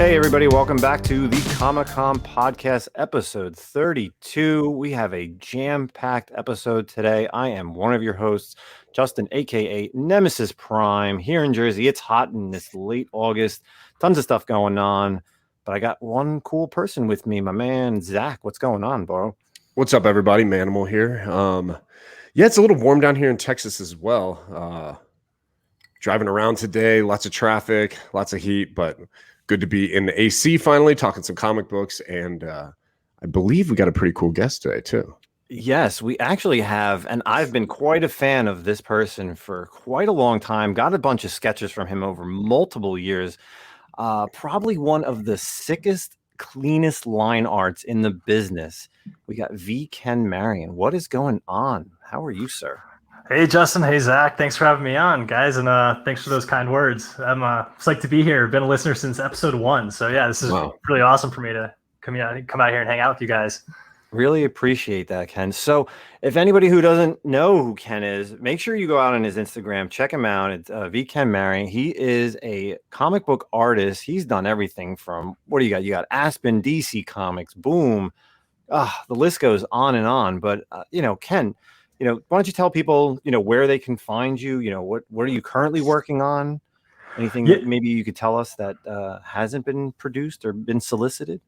Hey, everybody, welcome back to the Comic-Con Podcast, episode 32. We have a jam-packed episode today. I am one of your hosts, Justin, a.k.a. Nemesis Prime, here in Jersey. It's hot in this late August. Tons of stuff going on, but I got one cool person with me, my man, Zach. What's going on, bro? What's up, everybody? Manimal here. Yeah, it's a little warm down here in Texas as well. Driving around today, lots of traffic, lots of heat, but good to be in the AC finally, talking some comic books, and I believe we got a pretty cool guest today, too. Yes, we actually have, and I've been quite a fan of this person for quite a long time. Got a bunch of sketches from him over multiple years. Probably one of the sickest, cleanest line arts in the business. We got V Ken Marion. What is going on? How are you, sir? Hey, Justin. Hey, Zach. Thanks for having me on, guys. And thanks for those kind words. I'm psyched to be here. Been a listener since episode 1. So, yeah, this is really awesome for me to come out here and hang out with you guys. Really appreciate that, Ken. So if anybody who doesn't know who Ken is, make sure you go out on his Instagram, check him out. It's V Ken Marion. He is a comic book artist. He's done everything from, what do you got? You got Aspen, DC Comics, Boom. The list goes on and on. But, Ken, why don't you tell people, where they can find you? What are you currently working on? Anything that maybe you could tell us that hasn't been produced or been solicited?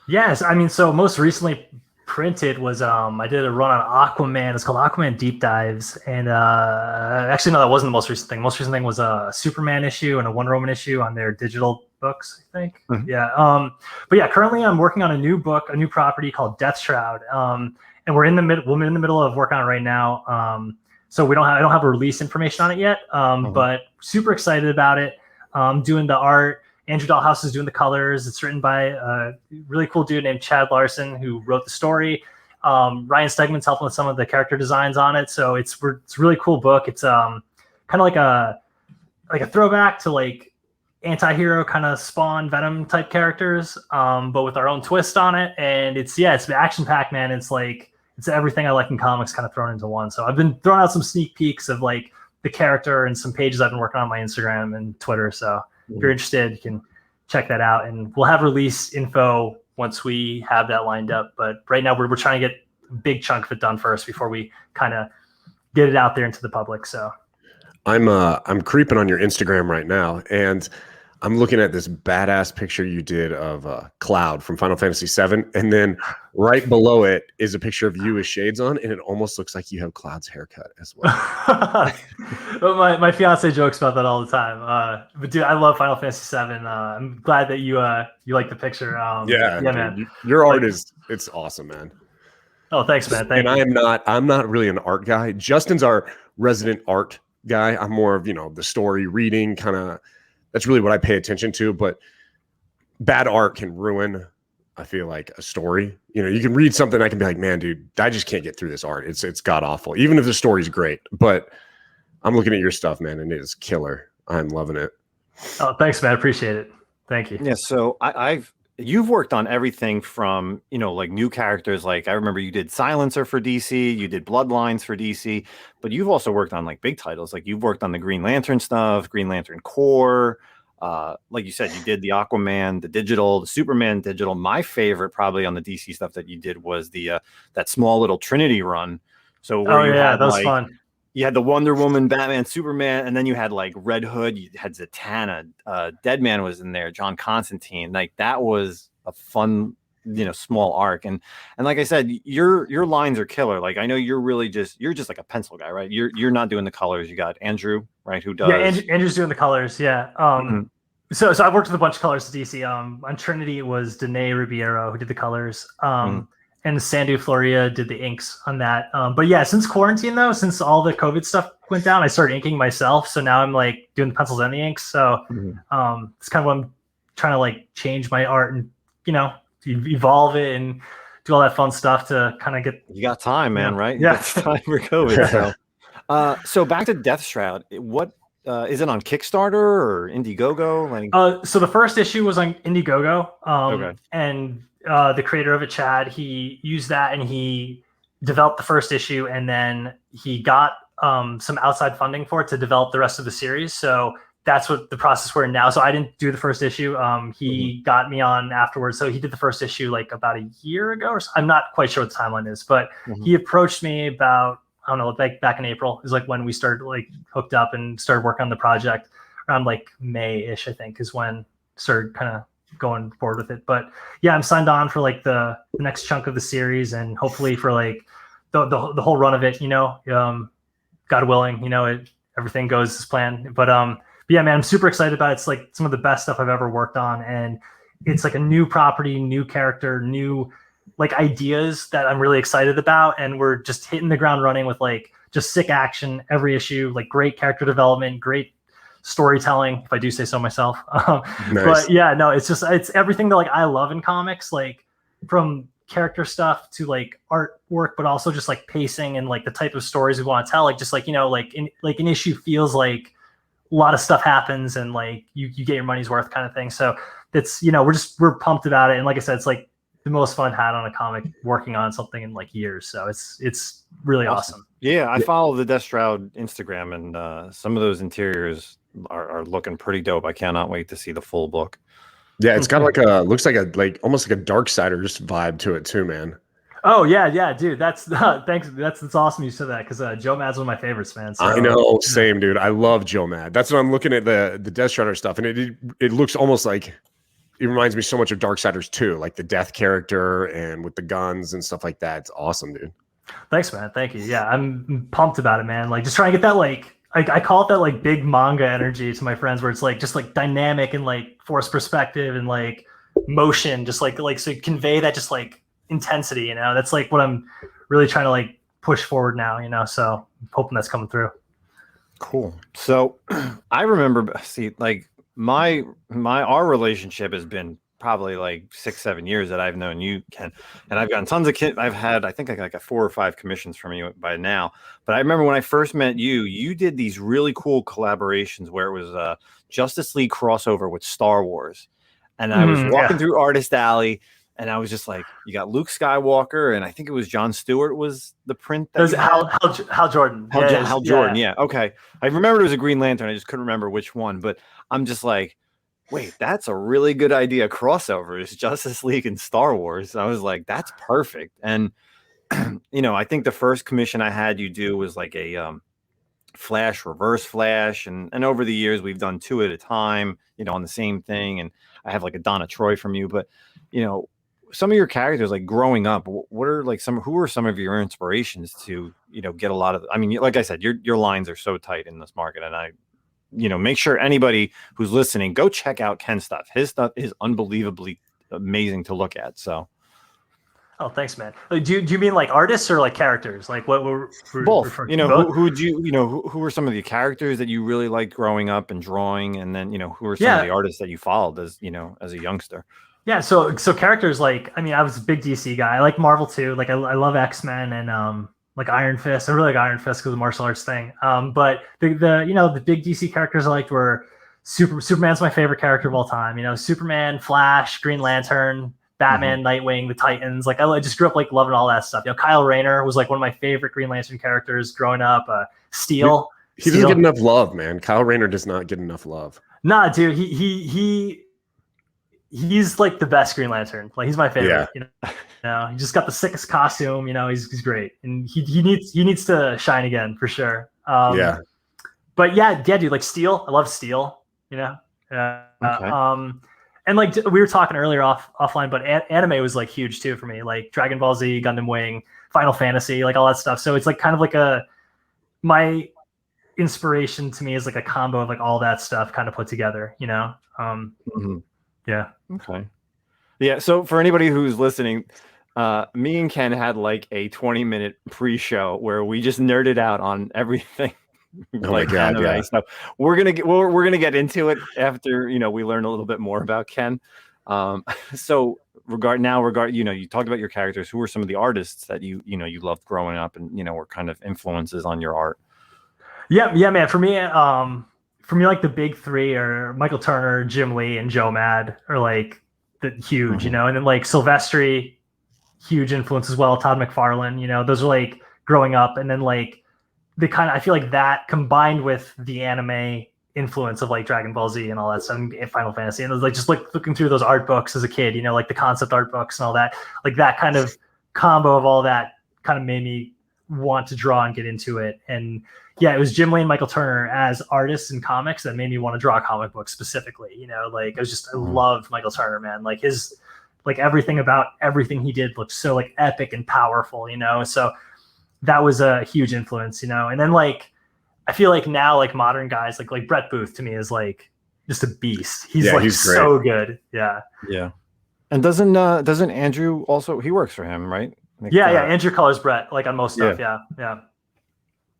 Yes. I mean, so most recently printed was I did a run on Aquaman. It's called Aquaman Deep Dives. And actually, no, that wasn't the most recent thing. Most recent thing was a Superman issue and a Wonder Woman issue on their digital books, I think. Mm-hmm. Yeah. But yeah, currently I'm working on a new book, a new property called Deathshroud. And we're in the middle of working on it right now. So I don't have a release information on it yet. But super excited about it. Doing the art. Andrew Dahlhaus is doing the colors. It's written by a really cool dude named Chad Larson, who wrote the story. Ryan Stegman's helping with some of the character designs on it. So it's a really cool book. It's kind of like a throwback to like anti-hero kind of Spawn, Venom type characters, but with our own twist on it. And it's action-packed, man. It's everything I like in comics kind of thrown into one. So I've been throwing out some sneak peeks of like the character and some pages I've been working on my Instagram and Twitter. So if you're interested, you can check that out, and we'll have release info once we have that lined up. But right now we're trying to get a big chunk of it done first before we kind of get it out there into the public. So I'm creeping on your Instagram right now, and I'm looking at this badass picture you did of Cloud from Final Fantasy VII, and then right below it is a picture of you with shades on, and it almost looks like you have Cloud's haircut as well. my fiance jokes about that all the time. But dude, I love Final Fantasy VII. I'm glad that you like the picture. Yeah, man. Your art it's awesome, man. Oh, thanks, man. Thank you. I'm not really an art guy. Justin's our resident art guy. I'm more of the story reading kind of. That's really what I pay attention to, but bad art can ruin, I feel like, a story. You can read something, I can be like, man, dude, I just can't get through this art. It's god awful, even if the story's great. But I'm looking at your stuff, man, and it is killer. I'm loving it. Oh, thanks, man. I appreciate it. Thank you. Yeah, so you've worked on everything from, like new characters. Like I remember you did Silencer for DC, you did Bloodlines for DC, but you've also worked on like big titles. Like you've worked on the Green Lantern stuff, Green Lantern Corps. Like you said, you did the Aquaman, the digital, the Superman digital. My favorite probably on the DC stuff that you did was the that small little Trinity run. So that was fun. You had the Wonder Woman, Batman, Superman, and then you had like Red Hood. You had Zatanna, Deadman was in there, John Constantine. Like that was a fun, small arc. And like I said, your lines are killer. Like I know you're just like a pencil guy, right? You're not doing the colors. You got Andrew, right? Who does? Yeah, Andrew's doing the colors. Yeah. So I've worked with a bunch of colors at DC. On Trinity it was Danae Ribeiro who did the colors. And Sandu Floria did the inks on that. But yeah, since quarantine though, since all the COVID stuff went down, I started inking myself. So now I'm like doing the pencils and the inks. So it's kind of what I'm trying to like change my art and, evolve it and do all that fun stuff to kind of get. You got time, man, right? Yeah. It's time for COVID. So back to Deathshroud. What is it on Kickstarter or Indiegogo? Like, so the first issue was on Indiegogo. Okay. And the creator of it, Chad, he used that and he developed the first issue, and then he got some outside funding for it to develop the rest of the series. So that's what the process we're in now. So I didn't do the first issue. He got me on afterwards. So he did the first issue like about a year ago, or so. I'm not quite sure what the timeline is, but he approached me about, I don't know, like back in April is like when we started like hooked up and started working on the project. Around like May-ish, I think, is when started kind of going forward with it. But yeah, I'm signed on for like the next chunk of the series, and hopefully for like the whole run of it, you know, God willing, you know, everything goes as planned. But yeah, man, I'm super excited about it. It's like some of the best stuff I've ever worked on, and it's like a new property, new character, new like ideas that I'm really excited about, and we're just hitting the ground running with like just sick action every issue, like great character development, great storytelling, if I do say so myself. Nice. But yeah, no, it's everything that like I love in comics, like from character stuff to like artwork, but also just like pacing and like the type of stories we want to tell. Like just like, you know, like an issue feels like a lot of stuff happens and like you get your money's worth kind of thing. So it's, you know, we're pumped about it. And like I said, it's like the most fun I've had on a comic working on something in like years. So it's really awesome. Yeah, I follow the Deathshroud Instagram, and some of those interiors are looking pretty dope. I cannot wait to see the full book. Yeah, it's got like looks like almost like a Darksiders vibe to it too, man. Oh yeah, dude. That's thanks. That's awesome you said that, because Joe Mad's one of my favorites, man. So, I know, same dude. I love Joe Mad. That's what I'm looking at the Deathshrouder stuff, and it looks almost like it reminds me so much of Darksiders 2, like the death character and with the guns and stuff like that. It's awesome, dude. Thanks, man. Thank you. Yeah, I'm pumped about it, man. Like just trying to get that like I call it that like big manga energy to my friends, where it's like just like dynamic and like forced perspective and like motion, just like so you convey that just like intensity, you know. That's like what I'm really trying to like push forward now, you know. So I'm hoping that's coming through. Cool. So I remember, like our relationship has been probably like 6-7 years that I've known you, Ken, and I've gotten tons of I've had, I think like 4 or 5 commissions from you by now. But I remember when I first met you, you did these really cool collaborations where it was a Justice League crossover with Star Wars, and I was walking through Artist Alley, and I was just like, you got Luke Skywalker, and I think it was Jon Stewart was the print. That was Hal Jordan. Hal Jordan. Yeah. Okay. I remember it was a Green Lantern. I just couldn't remember which one. But I'm just like, wait, that's a really good idea. Crossover is Justice League and Star Wars. I was like, that's perfect. And you know, I think the first commission I had you do was like a Flash, Reverse Flash, and over the years we've done 2 at a time, you know, on the same thing. And I have like a Donna Troy from you, but you know, some of your characters, like growing up, what are like who are some of your inspirations to, you know, get a lot of, I mean, like I said, your lines are so tight in this market, and I, you know, make sure anybody who's listening, go check out Ken's stuff. His stuff is unbelievably amazing to look at. So, oh, thanks, man. Do you mean like artists or like characters? Like what we're both? You know, who would you know, who were some of the characters that you really liked growing up and drawing, and then, you know, who are some of the artists that you followed as, you know, as a youngster? Yeah, so characters, like, I mean, I was a big DC guy. I like Marvel too. Like I love X-Men and like Iron Fist. I really like Iron Fist because of the martial arts thing. But the you know, the big DC characters I liked were Superman's my favorite character of all time. You know, Superman, Flash, Green Lantern, Batman, Nightwing, the Titans. Like I just grew up like loving all that stuff. You know, Kyle Rayner was like one of my favorite Green Lantern characters growing up. Steel. He doesn't get enough love, man. Kyle Rayner does not get enough love. Nah, dude, he's like the best Green Lantern. Like he's my favorite. Yeah. You know, he just got the sickest costume. You know, he's great, and he needs to shine again for sure. Yeah. But yeah, dude, like Steel. I love Steel. You know. Okay. And like we were talking earlier offline, but anime was like huge too for me. Like Dragon Ball Z, Gundam Wing, Final Fantasy, like all that stuff. So it's like kind of like my inspiration to me is like a combo of like all that stuff kind of put together. You know. Yeah. Okay. Yeah. So for anybody who's listening, me and Ken had like a 20-minute pre-show where we just nerded out on everything. Oh my God! Yeah. So we're gonna get into it after, you know, we learn a little bit more about Ken. So regard you know, you talked about your characters. Who were some of the artists that you loved growing up, and you know, were kind of influences on your art? Yeah, man. For me, like the big 3 are Michael Turner, Jim Lee, and Joe Mad are like the huge, you know, and then like Silvestri, huge influence as well. Todd McFarlane, you know, those are like growing up, and then like I feel like that combined with the anime influence of like Dragon Ball Z and all that stuff and Final Fantasy. And it was like just like looking through those art books as a kid, you know, like the concept art books and all that, like that kind of combo of all that kind of made me want to draw and get into it. And yeah, it was Jim Lee and Michael Turner as artists in comics that made me want to draw comic books specifically. You know, like I loved Michael Turner, man. Like his, like everything about everything he did looked so like epic and powerful, you know? So that was a huge influence, you know? And then like, I feel like now like modern guys, like Brett Booth to me is like just a beast. He's he's so good. Yeah. Yeah. And doesn't Andrew also, he works for him, right? Like, yeah. Andrew colors Brett like on most stuff. Yeah.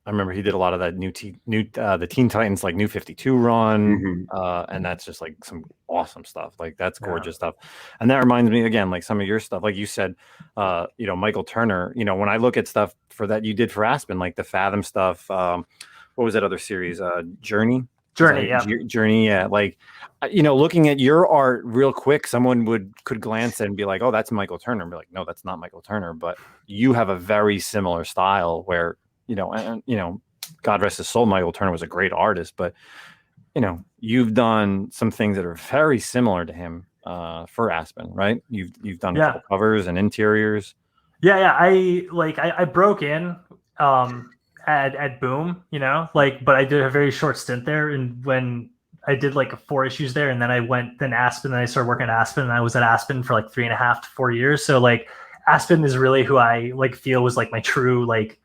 I remember he did a lot of that the Teen Titans like New 52 run, and that's just like some awesome stuff. Like that's gorgeous stuff. And that reminds me again, like some of your stuff, like you said, you know, Michael Turner. You know, when I look at stuff for that you did for Aspen, like the Fathom stuff. What was that other series? Journey. Journey. Yeah. Like, you know, looking at your art real quick, someone could glance and be like, "Oh, that's Michael Turner." And be like, "No, that's not Michael Turner." But you have a very similar style where, you know, and you know, God rest his soul, Michael Turner was a great artist, but you know, you've done some things that are very similar to him for Aspen, right? You've done a couple covers and interiors. Yeah. I broke in at Boom, you know, like, but I did a very short stint there, and when I did like 4 issues there, and then I went Aspen, and I started working at Aspen, and I was at Aspen for like 3.5 to 4 years. So like Aspen is really who I like feel was like my true like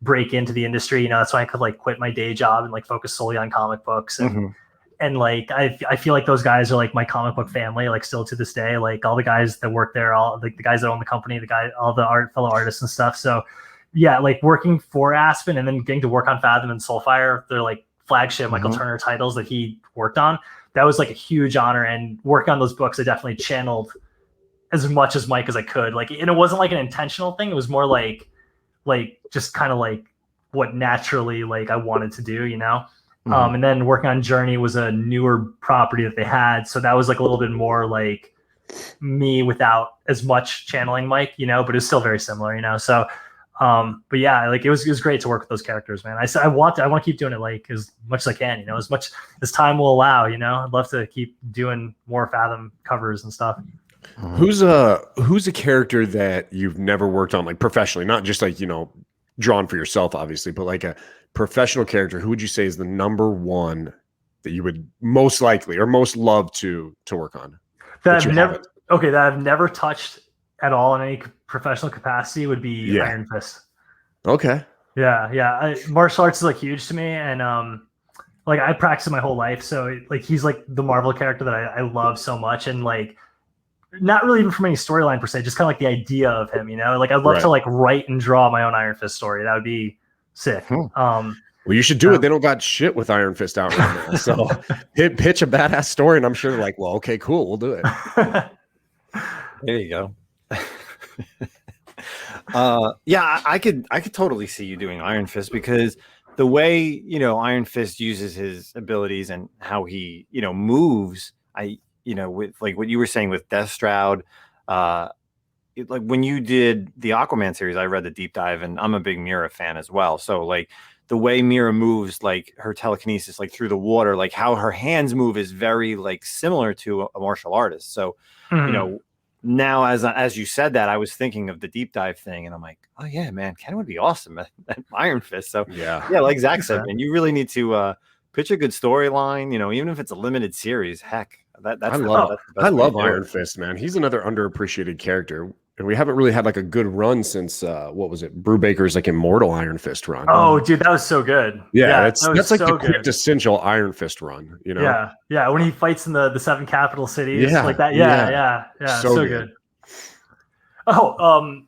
break into the industry, you know. That's why I could like quit my day job and like focus solely on comic books. And like I feel like those guys are like my comic book family, like still to this day. Like all the guys that work there, all like the guys that own the company, all the fellow artists and stuff. So yeah, like working for Aspen and then getting to work on Fathom and Soulfire, they're like flagship Michael Turner titles that he worked on. That was like a huge honor, and working on those books, I definitely channeled as much as Mike as I could. Like, and it wasn't like an intentional thing. It was more like just kind of like what naturally like I wanted to do, you know? And then working on Journey was a newer property that they had. So that was like a little bit more like me without as much channeling Mike, you know, but it's still very similar, you know? So, but yeah, like it was great to work with those characters, man. I want to keep doing it like as much as I can, you know, as much as time will allow, you know. I'd love to keep doing more Fathom covers and stuff. Who's a character that you've never worked on like professionally, not just like, you know, drawn for yourself, obviously, but like a professional character? Who would you say is the number one that you would most likely or most love to work on? That I've never touched at all in any professional capacity would be Iron Fist. Okay. Yeah. Martial arts is like huge to me, and like I practiced my whole life, so like he's like the Marvel character that I love so much, and like not really even from any storyline per se, just kind of like the idea of him, you know. Like I'd love to like write and draw my own Iron Fist story. That would be sick. Well, you should do it. They don't got shit with Iron Fist out right now, so pitch a badass story, and I'm sure they're like, well, okay, cool, we'll do it. There you go. Yeah, I could totally see you doing Iron Fist, because the way, you know, Iron Fist uses his abilities and how he, you know, moves, you know, with like what you were saying with Deathshroud, like when you did the Aquaman series, I read the deep dive, and I'm a big Mira fan as well. So like the way Mira moves, like her telekinesis, like through the water, like how her hands move is very like similar to a martial artist. So, you know, now as you said that, I was thinking of the deep dive thing, and I'm like, oh yeah, man, Ken would be awesome at Iron Fist. So yeah, like Zach said, man, you really need to pitch a good storyline, you know, even if it's a limited series. Heck, I love Iron Fist, man. He's another underappreciated character, and we haven't really had like a good run since what was it, Brubaker's like Immortal Iron Fist run. Oh, dude, that was so good. Yeah, that's like so the quintessential Iron Fist run, you know. Yeah, when he fights in the 7 capital cities, like that. Yeah, so good. Oh,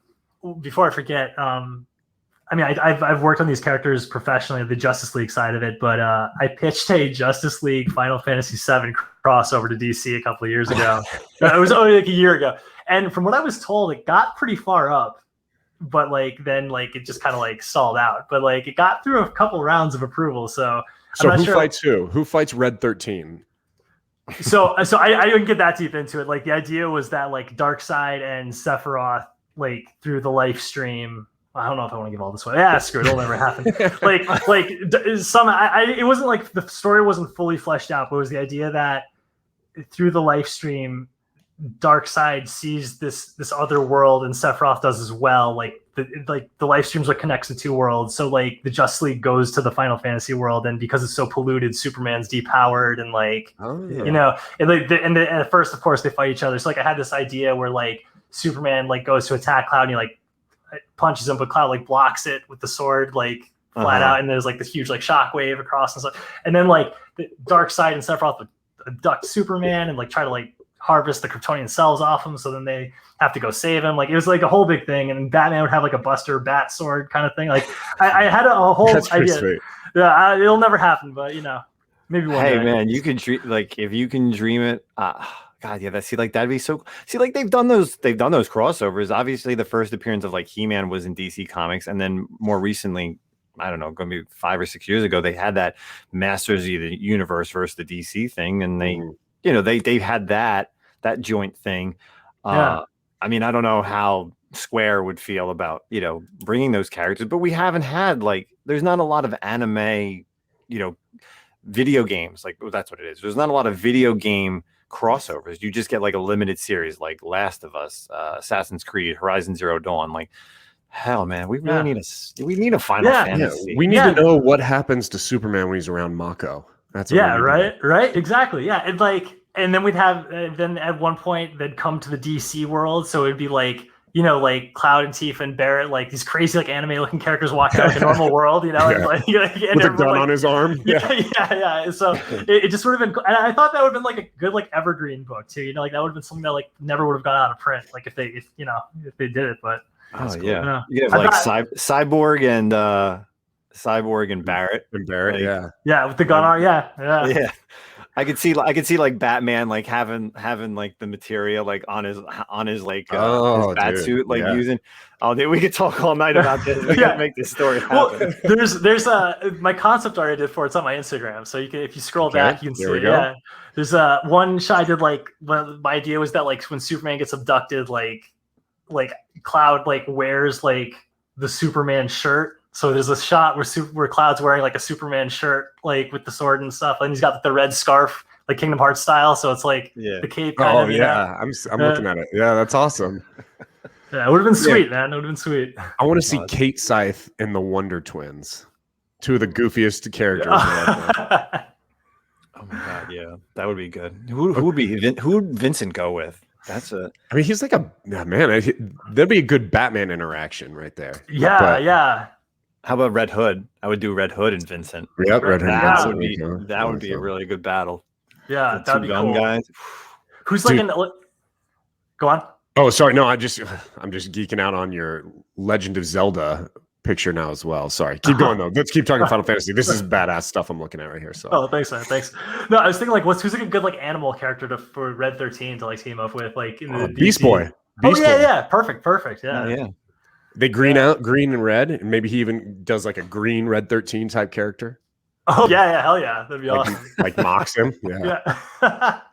before I forget, I mean, I've worked on these characters professionally, the Justice League side of it, but I pitched a Justice League Final Fantasy VII crossover to DC a couple of years ago. It was only like a year ago, and from what I was told, it got pretty far up, but like then like it just kind of like stalled out. But like it got through a couple rounds of approval. So who fights who? Who fights Red 13? So I didn't get that deep into it. Like the idea was that like Darkseid and Sephiroth, like through the live stream, I don't know if I want to give all this away. Yeah, screw it. It'll never happen. It wasn't like the story wasn't fully fleshed out, but it was the idea that through the live stream, Darkseid sees this other world, and Sephiroth does as well. Like the live streams what connects the two worlds. So like the Justice League goes to the Final Fantasy world, and because it's so polluted, Superman's depowered, and like and at first, of course, they fight each other. So like I had this idea where like Superman like goes to attack Cloud, and he like punches him, but Cloud like blocks it with the sword like flat out, and there's like this huge like shockwave across and stuff. And then like the Darkseid and Sephiroth would abduct Superman and like try to like harvest the Kryptonian cells off him, so then they have to go save him. Like it was like a whole big thing, and Batman would have like a Buster Bat sword kind of thing. Like I had a whole idea. Sweet. Yeah, it'll never happen, but maybe one day. Hey man, you can dream, like if you can dream it. God, yeah, that'd be so. See, like they've done those crossovers. Obviously, the first appearance of like He-Man was in DC Comics, and then more recently, I don't know, going to be 5 or 6 years ago, they had that Masters of the Universe versus the DC thing, and they've had that joint thing. I mean, I don't know how Square would feel about bringing those characters, but we haven't had there's not a lot of anime, video games. Like that's what it is. There's not a lot of video game crossovers. You just get like a limited series like Last of Us, Assassin's Creed, Horizon Zero Dawn. Like hell man, we really need a Final Fantasy. We need to know what happens to Superman when he's around Mako. That's what right, exactly. And then we'd have then at one point they'd come to the DC world, so it'd be like like Cloud and Tifa and Barrett, like these crazy like anime looking characters walking out of the normal world, and with a gun on his arm. Yeah. So it just would have been. And I thought that would have been like a good like evergreen book too. Like that would have been something that like never would have gone out of print. Like if they did it, but cool. You have like Cyborg and Barrett with the gun on. Yeah. I could see like Batman like having like the materia like on his like his bat suit using. Oh, dude, we could talk all night about this. We gotta make this story happen. Well, there's my concept art I did for it's on my Instagram, so you can if you scroll back you can see. Yeah, there's one shot I did like my idea was that like when Superman gets abducted, like Cloud like wears like the Superman shirt. So there's a shot where Cloud's wearing like a Superman shirt, like with the sword and stuff, and he's got the red scarf, like Kingdom Hearts style. So it's like the cape. I'm looking at it. Yeah, that's awesome. Yeah, it would have been sweet, man. It would have been sweet. I want to see Kate Scythe and the Wonder Twins, two of the goofiest characters. Oh my god, yeah, that would be good. Who would Vincent go with? I mean, he's like that'd be a good Batman interaction right there. Yeah. How about Red Hood? I would do Red Hood and Vincent. Yep, Red Hood. That would be a really good battle. Yeah, that'd be cool. Guys. Who's like go on. Oh, sorry. No, I'm just geeking out on your Legend of Zelda picture now as well. Sorry. Keep going though. Let's keep talking Final Fantasy. This is badass stuff I'm looking at right here. So. Oh, thanks, man. Thanks. No, I was thinking like who's like a good like animal character for Red 13 to like team up with like in the Beast Boy. Yeah. Perfect. Yeah. Yeah. They green and red, and maybe he even does like a green Red 13 type character. Oh yeah, hell yeah, that'd be awesome. Like mocks him. Yeah. I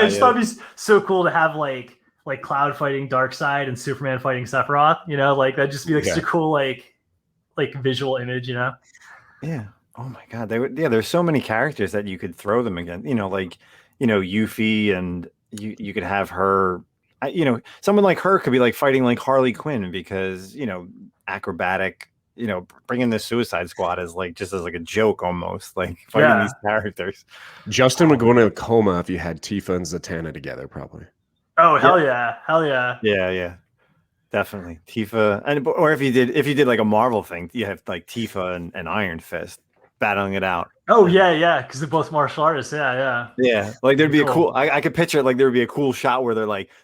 just thought it'd be so cool to have like Cloud fighting Darkseid and Superman fighting Sephiroth. Like that'd just be like such a cool like visual image. Yeah. Oh my god, there's so many characters that you could throw them again. Yuffie, and you could have her. Someone like her could be like fighting like Harley Quinn because acrobatic. Bringing the Suicide Squad as like just as like a joke almost, like fighting these characters. Justin would go into a coma if you had Tifa and Zatanna together, probably. Oh hell yeah! Yeah, definitely Tifa, or if you did like a Marvel thing, you have like Tifa and Iron Fist battling it out. Oh yeah, because they're both martial artists. Yeah. Like there'd be a cool. I could picture like there would be a cool shot where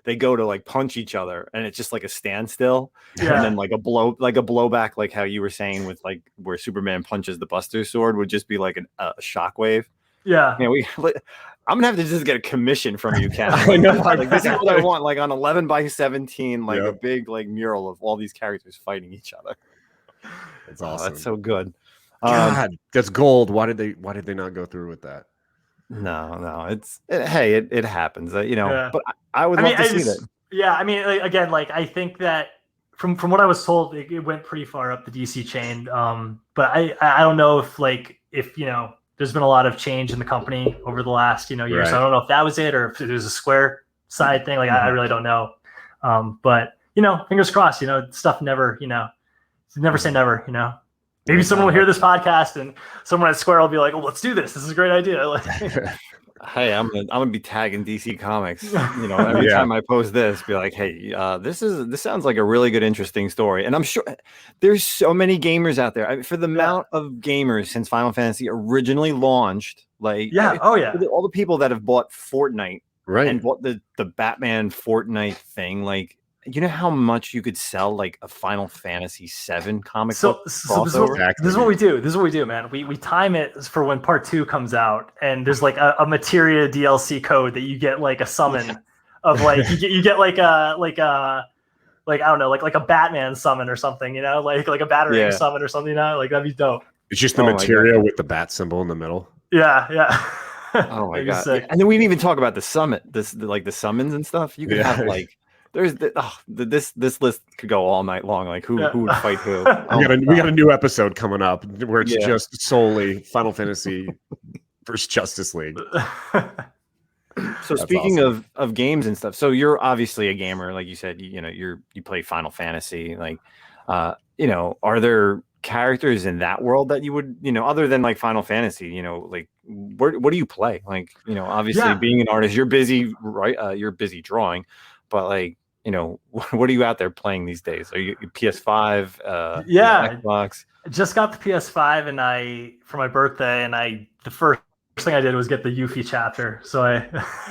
they go to like punch each other, and it's just like a standstill, and then like a blowback, like how you were saying with like where Superman punches the Buster sword would just be like a shockwave. Yeah. I'm gonna have to just get a commission from you, Ken. I know. Like this is what I want, like on 11x17, like a big like mural of all these characters fighting each other. It's awesome. That's so good. God, that's gold. Why did they not go through with that? No, it happens. But I would love to see that. Yeah, I mean, again, like I think that from what I was told, it went pretty far up the DC chain. But I don't know if there's been a lot of change in the company over the last year. Right. So I don't know if that was it or if it was a Square side thing. Like I really don't know. But fingers crossed. Stuff never never say never. Maybe someone will hear this podcast and someone at Square will be like, "Oh, let's do this. This is a great idea." Hey, I'm gonna be tagging DC Comics. Every time I post this, be like, "Hey, this sounds like a really good, interesting story." And I'm sure there's so many gamers out there. For the amount of gamers since Final Fantasy originally launched, all the people that have bought Fortnite, right, and bought the Batman Fortnite thing, like. You know how much you could sell like a Final Fantasy VII comic book? So this is what we do. This is what we do, man. We time it for when part 2 comes out, and there's like a materia DLC code that you get like a summon of like you get like a I don't know, like a Batman summon or something, like a Batarang summon or something, like that'd be dope. It's just the materia with the bat symbol in the middle. Yeah. Oh my god! And then we didn't even talk about the the summons and stuff. You could have like. This list could go all night long. Like who would fight who? We got a new episode coming up where it's just solely Final Fantasy versus Justice League. So speaking of games and stuff, so you're obviously a gamer, like you said. You play Final Fantasy. Like, are there characters in that world that you would other than like Final Fantasy? Like what do you play? Like obviously being an artist, you're busy, right? You're busy drawing, but like. What are you out there playing these days? Are you PS5? Xbox? I just got the PS5 and for my birthday, and the first thing I did was get the Yuffie chapter. So I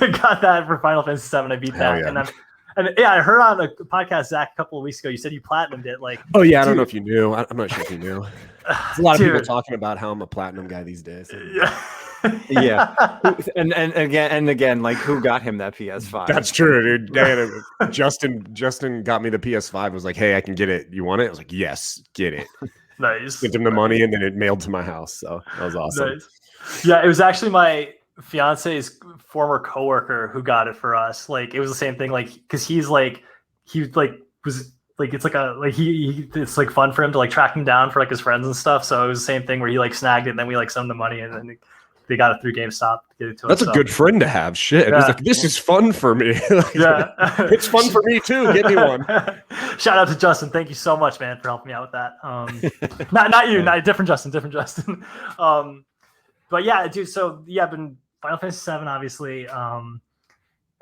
got that for Final Fantasy VII. I beat that, and I heard on a podcast, Zach, a couple of weeks ago, you said you platinumed it. Like, oh yeah, I don't know if you knew. I'm not sure if you knew. There's a lot of people talking about how I'm a platinum guy these days. Yeah, and again, like who got him that PS5? That's true, dude. Justin got me the PS5. Was like, hey, I can get it. You want it? I was like, yes, get it. Nice. Sent him the money, and then it mailed to my house. So that was awesome. Nice. Yeah, it was actually my fiance's former coworker who got it for us. Like, it was the same thing. Like, because he was like it's like it's like fun for him to like track him down for like his friends and stuff. So it was the same thing where he like snagged it, and then we like sent him the money, and then they got it through GameStop to get it to us. That's a good friend to have. Shit. Yeah. He's like, this is fun for me. It's fun for me too. Get me one. Shout out to Justin. Thank you so much, man, for helping me out with that. Not you, not different Justin. But yeah, dude. So yeah, I've been Final Fantasy VII, obviously,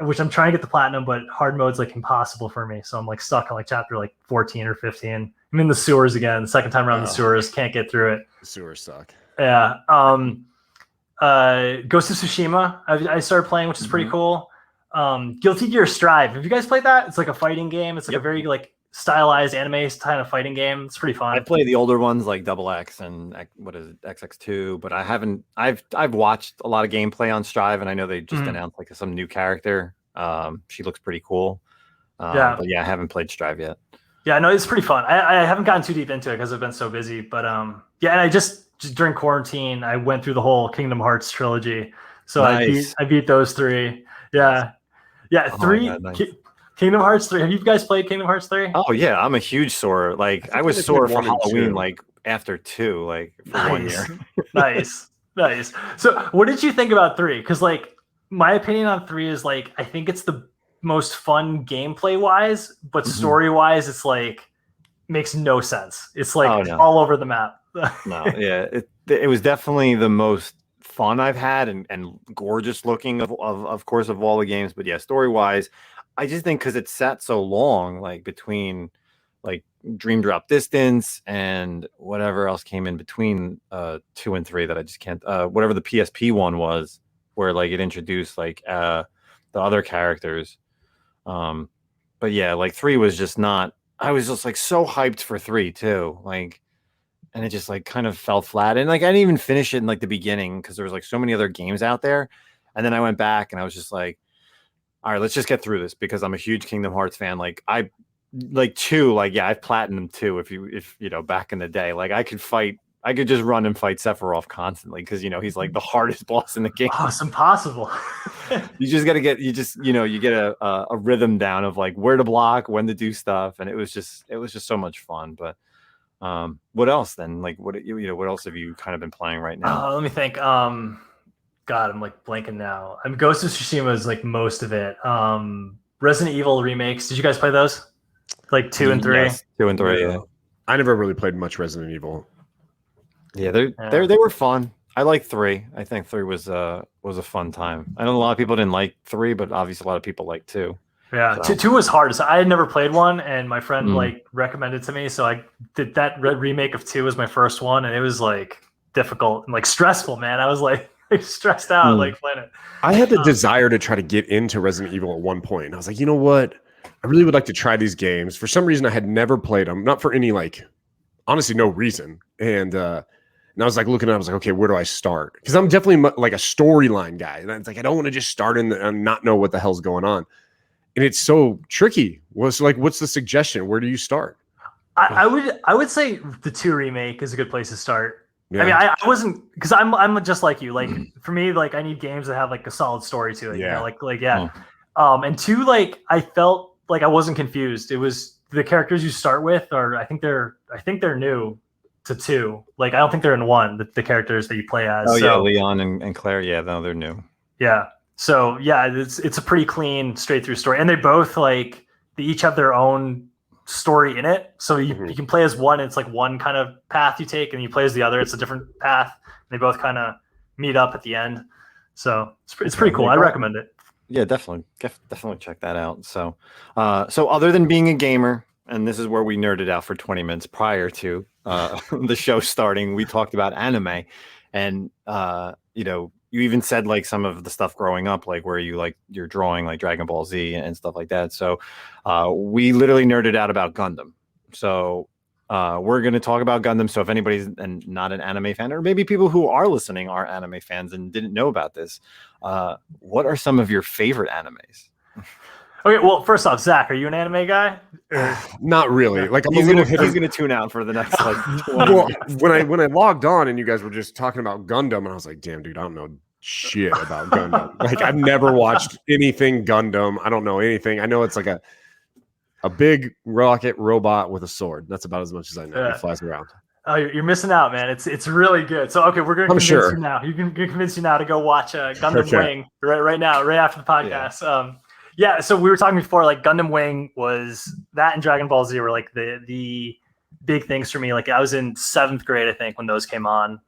which I'm trying to get the platinum, but hard mode's like impossible for me. So I'm like stuck on like chapter like 14 or 15. I'm in the sewers again. The second time around in the sewers, can't get through it. The sewers suck. Yeah. Ghost of Tsushima, I started playing, which is pretty cool. Guilty Gear Strive. Have you guys played that? It's like a fighting game. It's like a very like stylized anime kind of fighting game. It's pretty fun. I play the older ones like Double X and what is it, XX2, but I haven't. I've watched a lot of gameplay on Strive, and I know they just announced like some new character. She looks pretty cool. But yeah, I haven't played Strive yet. Yeah, no, it's pretty fun. I haven't gotten too deep into it because I've been so busy. But and I just during quarantine, I went through the whole Kingdom Hearts trilogy. So nice. I beat those 3. Yeah. 3. God, nice. Kingdom Hearts 3. Have you guys played Kingdom Hearts 3? Oh yeah, I'm a huge sore. Like I was sore for Halloween, like after 2, like for 1 year. Nice. So what did you think about 3? Because like my opinion on 3 is like I think it's the most fun gameplay wise, but story wise, it's like makes no sense. It's like all over the map. It was definitely the most fun I've had and gorgeous looking of course of all the games. But yeah, story wise, I just think because it's sat so long, like between like Dream Drop Distance and whatever else came in between 2 and 3 that I just can't whatever the PSP one was, where like it introduced like the other characters. But yeah, like 3 was just not. I was just like so hyped for 3 too, like. And it just like kind of fell flat. And like I didn't even finish it in like the beginning because there was like so many other games out there. And then I went back and I was just like, all right, let's just get through this because I'm a huge Kingdom Hearts fan. Like I like 2, like I've platinumed 2 if you know back in the day. Like I could fight I could just run and fight Sephiroth constantly because he's like the hardest boss in the game. Oh, it's impossible. You just got to get you get a rhythm down of like where to block, when to do stuff, and it was just so much fun. But what else then? Like what else have you kind of been playing right now? Let me think. God, I'm like blanking now. Ghost of Tsushima is like most of it. Resident Evil remakes. Did you guys play those? Like 2 and 3? Yes, 2 and 3. Yeah. I never really played much Resident Evil. Yeah, they were fun. I like 3. I think 3 was a fun time. I know a lot of people didn't like 3, but obviously a lot of people like 2. Yeah, so. 2 was hard. So I had never played 1, and my friend like recommended to me. So I did that remake of 2 was my first one, and it was like difficult and like stressful, man. I was like stressed out like playing it. I had the desire to try to get into Resident Evil at one point. And I was like, you know what? I really would like to try these games. For some reason, I had never played them, not for any honestly, no reason. And I was like looking at it, I was like, okay, where do I start? Because I'm definitely like a storyline guy. And it's like, I don't want to just start and not know what the hell's going on. And it's so tricky. What's the suggestion? Where do you start? I would say the 2 remake is a good place to start. Yeah. I mean, I wasn't, because I'm just like you. Like for me, like I need games that have like a solid story to it. Yeah. And 2, like I felt like I wasn't confused. It was the characters you start with, or I think they're new to 2. Like I don't think they're in 1. The characters that you play as. Oh yeah, Leon and Claire. Yeah, no, they're new. Yeah. So yeah, it's a pretty clean, straight through story, and they both they each have their own story in it. So you can play as one. It's like one kind of path you take, and you play as the other. It's a different path. They both kind of meet up at the end. So it's pretty cool. I recommend it. Yeah, definitely check that out. So, so other than being a gamer, and this is where we nerded out for 20 minutes prior to the show starting, we talked about anime, and you even said like some of the stuff growing up, like where you're drawing like Dragon Ball Z and stuff like that. So we literally nerded out about Gundam. So we're going to talk about Gundam. So if anybody's not an anime fan, or maybe people who are listening are anime fans and didn't know about this, what are some of your favorite animes? Okay, well, first off, Zach, are you an anime guy? Not really. Like he's gonna tune out for the next like 20 well, when I logged on and you guys were just talking about Gundam, and I was like, damn, dude, I don't know shit about Gundam. Like I've never watched anything Gundam. I don't know anything. I know it's like a big rocket robot with a sword. That's about as much as I know. It flies around. Oh, you're missing out, man. It's really good. So okay, we're gonna convince you now. You can convince you now to go watch Gundam Wing right now, right after the podcast. Yeah, so we were talking before, like Gundam Wing was that, and Dragon Ball Z were like the big things for me. Like I was in 7th grade, I think, when those came on.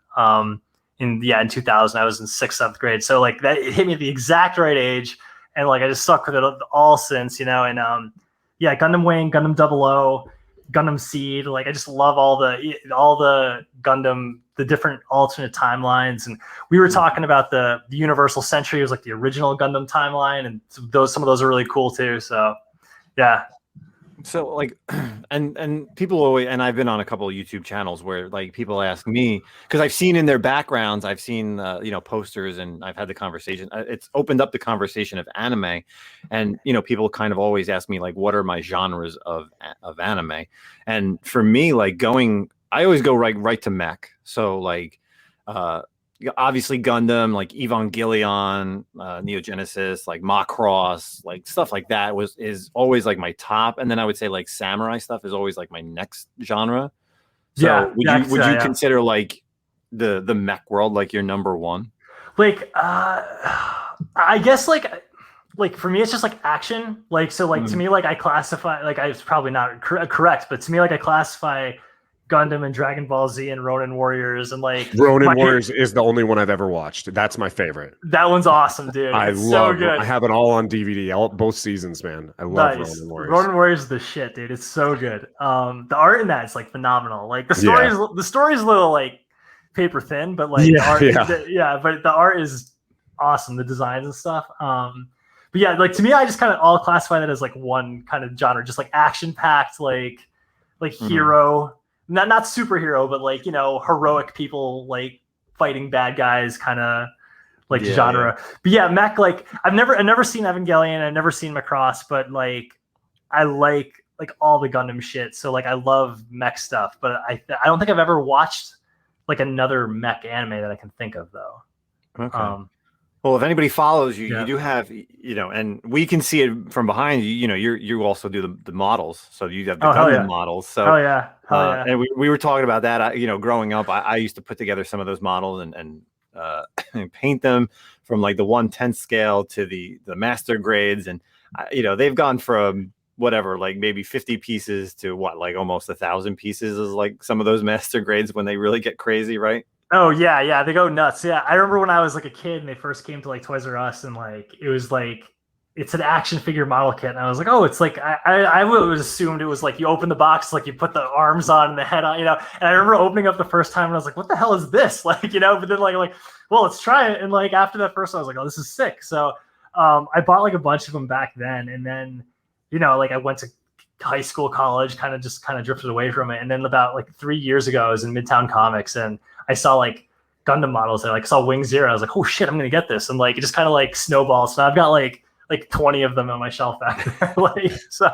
In 2000, I was in 6th, 7th grade. So like that, it hit me at the exact right age, and like I just stuck with it all since, And Gundam Wing, Gundam 00, Gundam Seed. Like I just love all the Gundam, the different alternate timelines. And we were talking about the Universal Century. It was like the original Gundam timeline, and some of those are really cool too. So yeah. So like, and people always, and I've been on a couple of YouTube channels where like people ask me, because I've seen in their backgrounds, I've seen posters, and I've had the conversation. It's opened up the conversation of anime, and people kind of always ask me like, what are my genres of anime? And for me, like I always go right to mech. So like, obviously Gundam, like Evangelion, Neo Genesis, like Macross, like stuff like that is always like my top. And then I would say like samurai stuff is always like my next genre. So would you consider like the mech world like your number one? Like I guess like for me it's just like action. Like so like to me, like I classify, like it's probably not correct, but to me, like I classify Gundam and Dragon Ball Z and Ronin Warriors, and like Ronin Warriors is the only one I've ever watched. That's my favorite. That one's awesome, dude. I love it. I have it all on DVD, both seasons, man. I love Ronin Warriors. Ronin Warriors is the shit, dude. It's so good. The art in that is like phenomenal. Like the story's a little like paper thin, but like but the art is awesome. The designs and stuff. But yeah, like to me, I just kind of all classify that as like one kind of genre, just like action packed, like hero. Not superhero, but like heroic people like fighting bad guys kind of like genre. Yeah. But yeah, mech, like I've never seen Evangelion, I've never seen Macross, but like I like all the Gundam shit. So like I love mech stuff, but I don't think I've ever watched like another mech anime that I can think of though. Okay. Well, if anybody follows you, Yeah. you do have, and we can see it from behind you. You also do the models, so you have the hell Gundam yeah. models. So, Hell yeah. and we were talking about that. Growing up, I used to put together some of those models and and paint them from like the 1/10 scale to the master grades, and they've gone from whatever, like maybe 50 pieces to what, like almost 1,000 pieces is like some of those master grades when they really get crazy, right? Oh yeah, they go nuts. Yeah, I remember when I was like a kid and they first came to like Toys R Us, and like it was like it's an action figure model kit, and I was like, oh, it's like I would assumed it was like you open the box, like you put the arms on and the head on, And I remember opening up the first time and I was like, what the hell is this? Like, but then like, well, let's try it. And like after that first, I was like, oh, this is sick. So I bought like a bunch of them back then, and then like I went to high school, college, kind of drifted away from it, and then about like 3 years ago, I was in Midtown Comics and I saw like Gundam models. I like saw Wing Zero. I was like, oh shit, I'm gonna get this, and like it just kind of like snowballed. So I've got like 20 of them on my shelf back there. So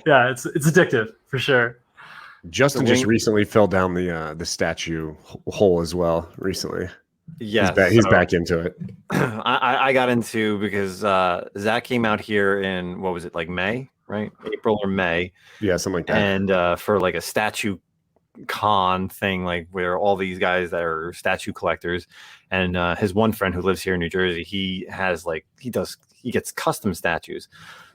yeah, it's addictive for sure. Justin just recently fell down the statue hole as well recently. Yeah, he's back into it. I got into because Zach came out here in, what was it, like May, right? April or May. Yeah, something like that. And for like a statue con thing, like where all these guys that are statue collectors, and his one friend who lives here in New Jersey, he gets custom statues.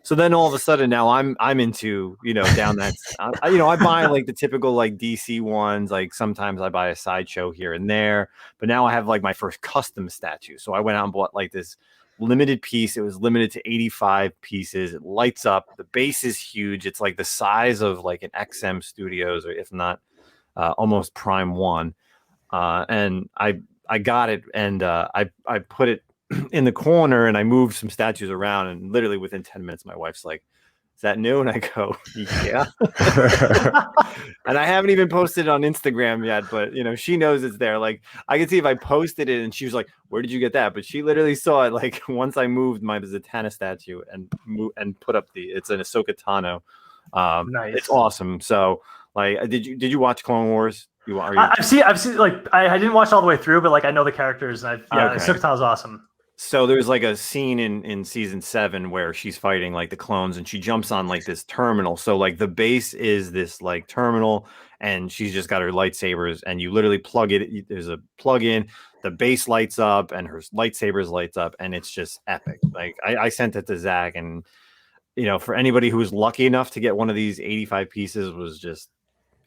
So then all of a sudden now I'm into down that I buy like the typical like DC ones, like sometimes I buy a sideshow here and there, but now I have like my first custom statue. So I went out and bought like this limited piece. It was limited to 85 pieces. It lights up. The base is huge. It's like the size of like an XM Studios, or if not almost Prime One. And I got it, and I put it in the corner, and I moved some statues around, and literally within 10 minutes, my wife's like, "Is that new?" And I go, "Yeah." And I haven't even posted it on Instagram yet, but she knows it's there. Like I can see if I posted it, and she was like, "Where did you get that?" But she literally saw it like once I moved my Zatanna statue and put up it's an Ahsoka Tano. Nice. It's awesome. So like, did you watch Clone Wars? I've seen like I didn't watch all the way through, but like I know the characters, and Ahsoka Tano's awesome. So there's like a scene in season 7 where she's fighting like the clones, and she jumps on like this terminal. So like the base is this like terminal, and she's just got her lightsabers, and you literally plug it. There's a plug in, the base lights up, and her lightsabers lights up, and it's just epic. Like I sent it to Zach, and for anybody who was lucky enough to get one of these 85 pieces, was just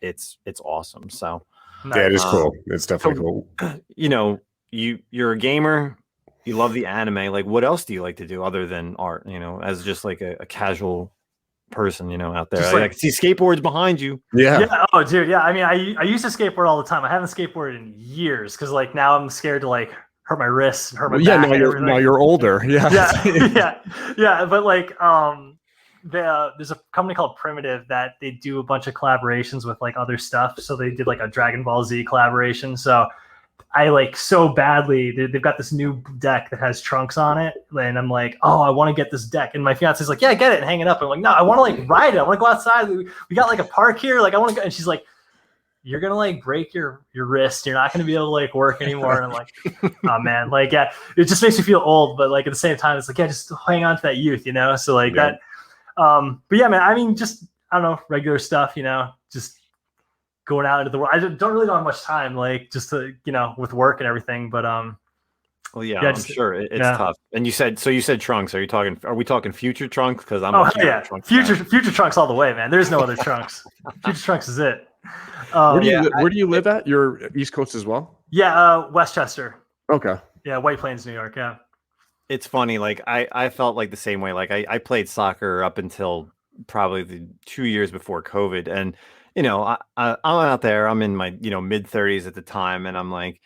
it's awesome. So yeah, it is cool. It's definitely cool. You're a gamer. You love the anime. Like, what else do you like to do other than art? As just like a casual person, out there. I can see skateboards behind you. Yeah. Oh, dude. Yeah. I mean, I used to skateboard all the time. I haven't skateboarded in years because like now I'm scared to like hurt my wrists and hurt my back. Now you're older. Yeah. Yeah. But like, there's a company called Primitive that they do a bunch of collaborations with like other stuff. So they did like a Dragon Ball Z collaboration. So I like so badly, they've got this new deck that has Trunks on it, and I'm like, oh, I want to get this deck, and my fiance's like, yeah, get it and hang it up. I'm like, no, I want to like ride it. I want to go outside. We got like a park here. Like I want to go, and she's like, you're gonna like break your wrist. You're not gonna be able to like work anymore. And I'm like, oh man, like yeah, it just makes me feel old, but like at the same time, it's like yeah, just hang on to that youth, So like that. But yeah, man, I mean, just I don't know, regular stuff, just going out into the world. I don't really have much time, like just to, with work and everything. But well, yeah, I'm sure it's tough. And you said Trunks. Are we talking future Trunks? Because I'm future Trunks all the way, man. There's no other Trunks. Future Trunks is it. Where do you live at? You're East Coast as well? Yeah, Westchester. Okay. Yeah, White Plains, New York. Yeah. It's funny. Like I felt like the same way. Like I played soccer up until probably the 2 years before COVID, and I'm out there. I'm in my mid 30s at the time, and I'm like,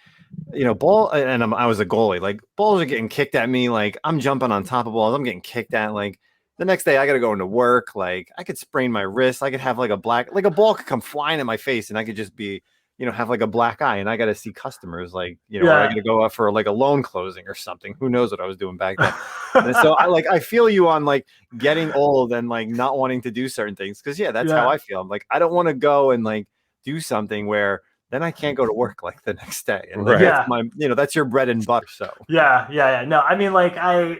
ball, and I was a goalie. Like balls are getting kicked at me. Like I'm jumping on top of balls. I'm getting kicked at. Like the next day, I got to go into work. Like I could sprain my wrist. I could have like a ball could come flying in my face, and I could just be have like a black eye, and I got to see customers. Like I got to go up for like a loan closing or something. Who knows what I was doing back then? And so I feel you on like getting old and like not wanting to do certain things, because that's how I feel. I'm like, I don't want to go and like do something where then I can't go to work like the next day. And Right. that's my, that's your bread and butter. So Yeah. No, I mean, I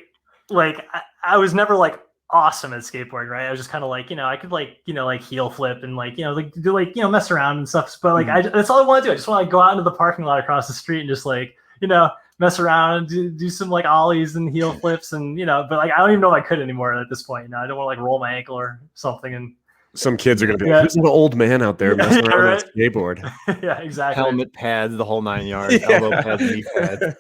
was never like awesome at skateboarding, right? I was just kind of like, I could like, heel flip and like, do like, mess around and stuff. But like, that's all I want to do. I just want to go out into the parking lot across the street and just like, mess around and do some like ollies and heel flips and, but like, I don't even know if I could anymore at this point. I don't want to like roll my ankle or something. And some kids are going to be like, who's an old man out there messing around right? on a skateboard? Yeah, exactly. Helmet pads, the whole 9 yards, elbow pads, knee pads.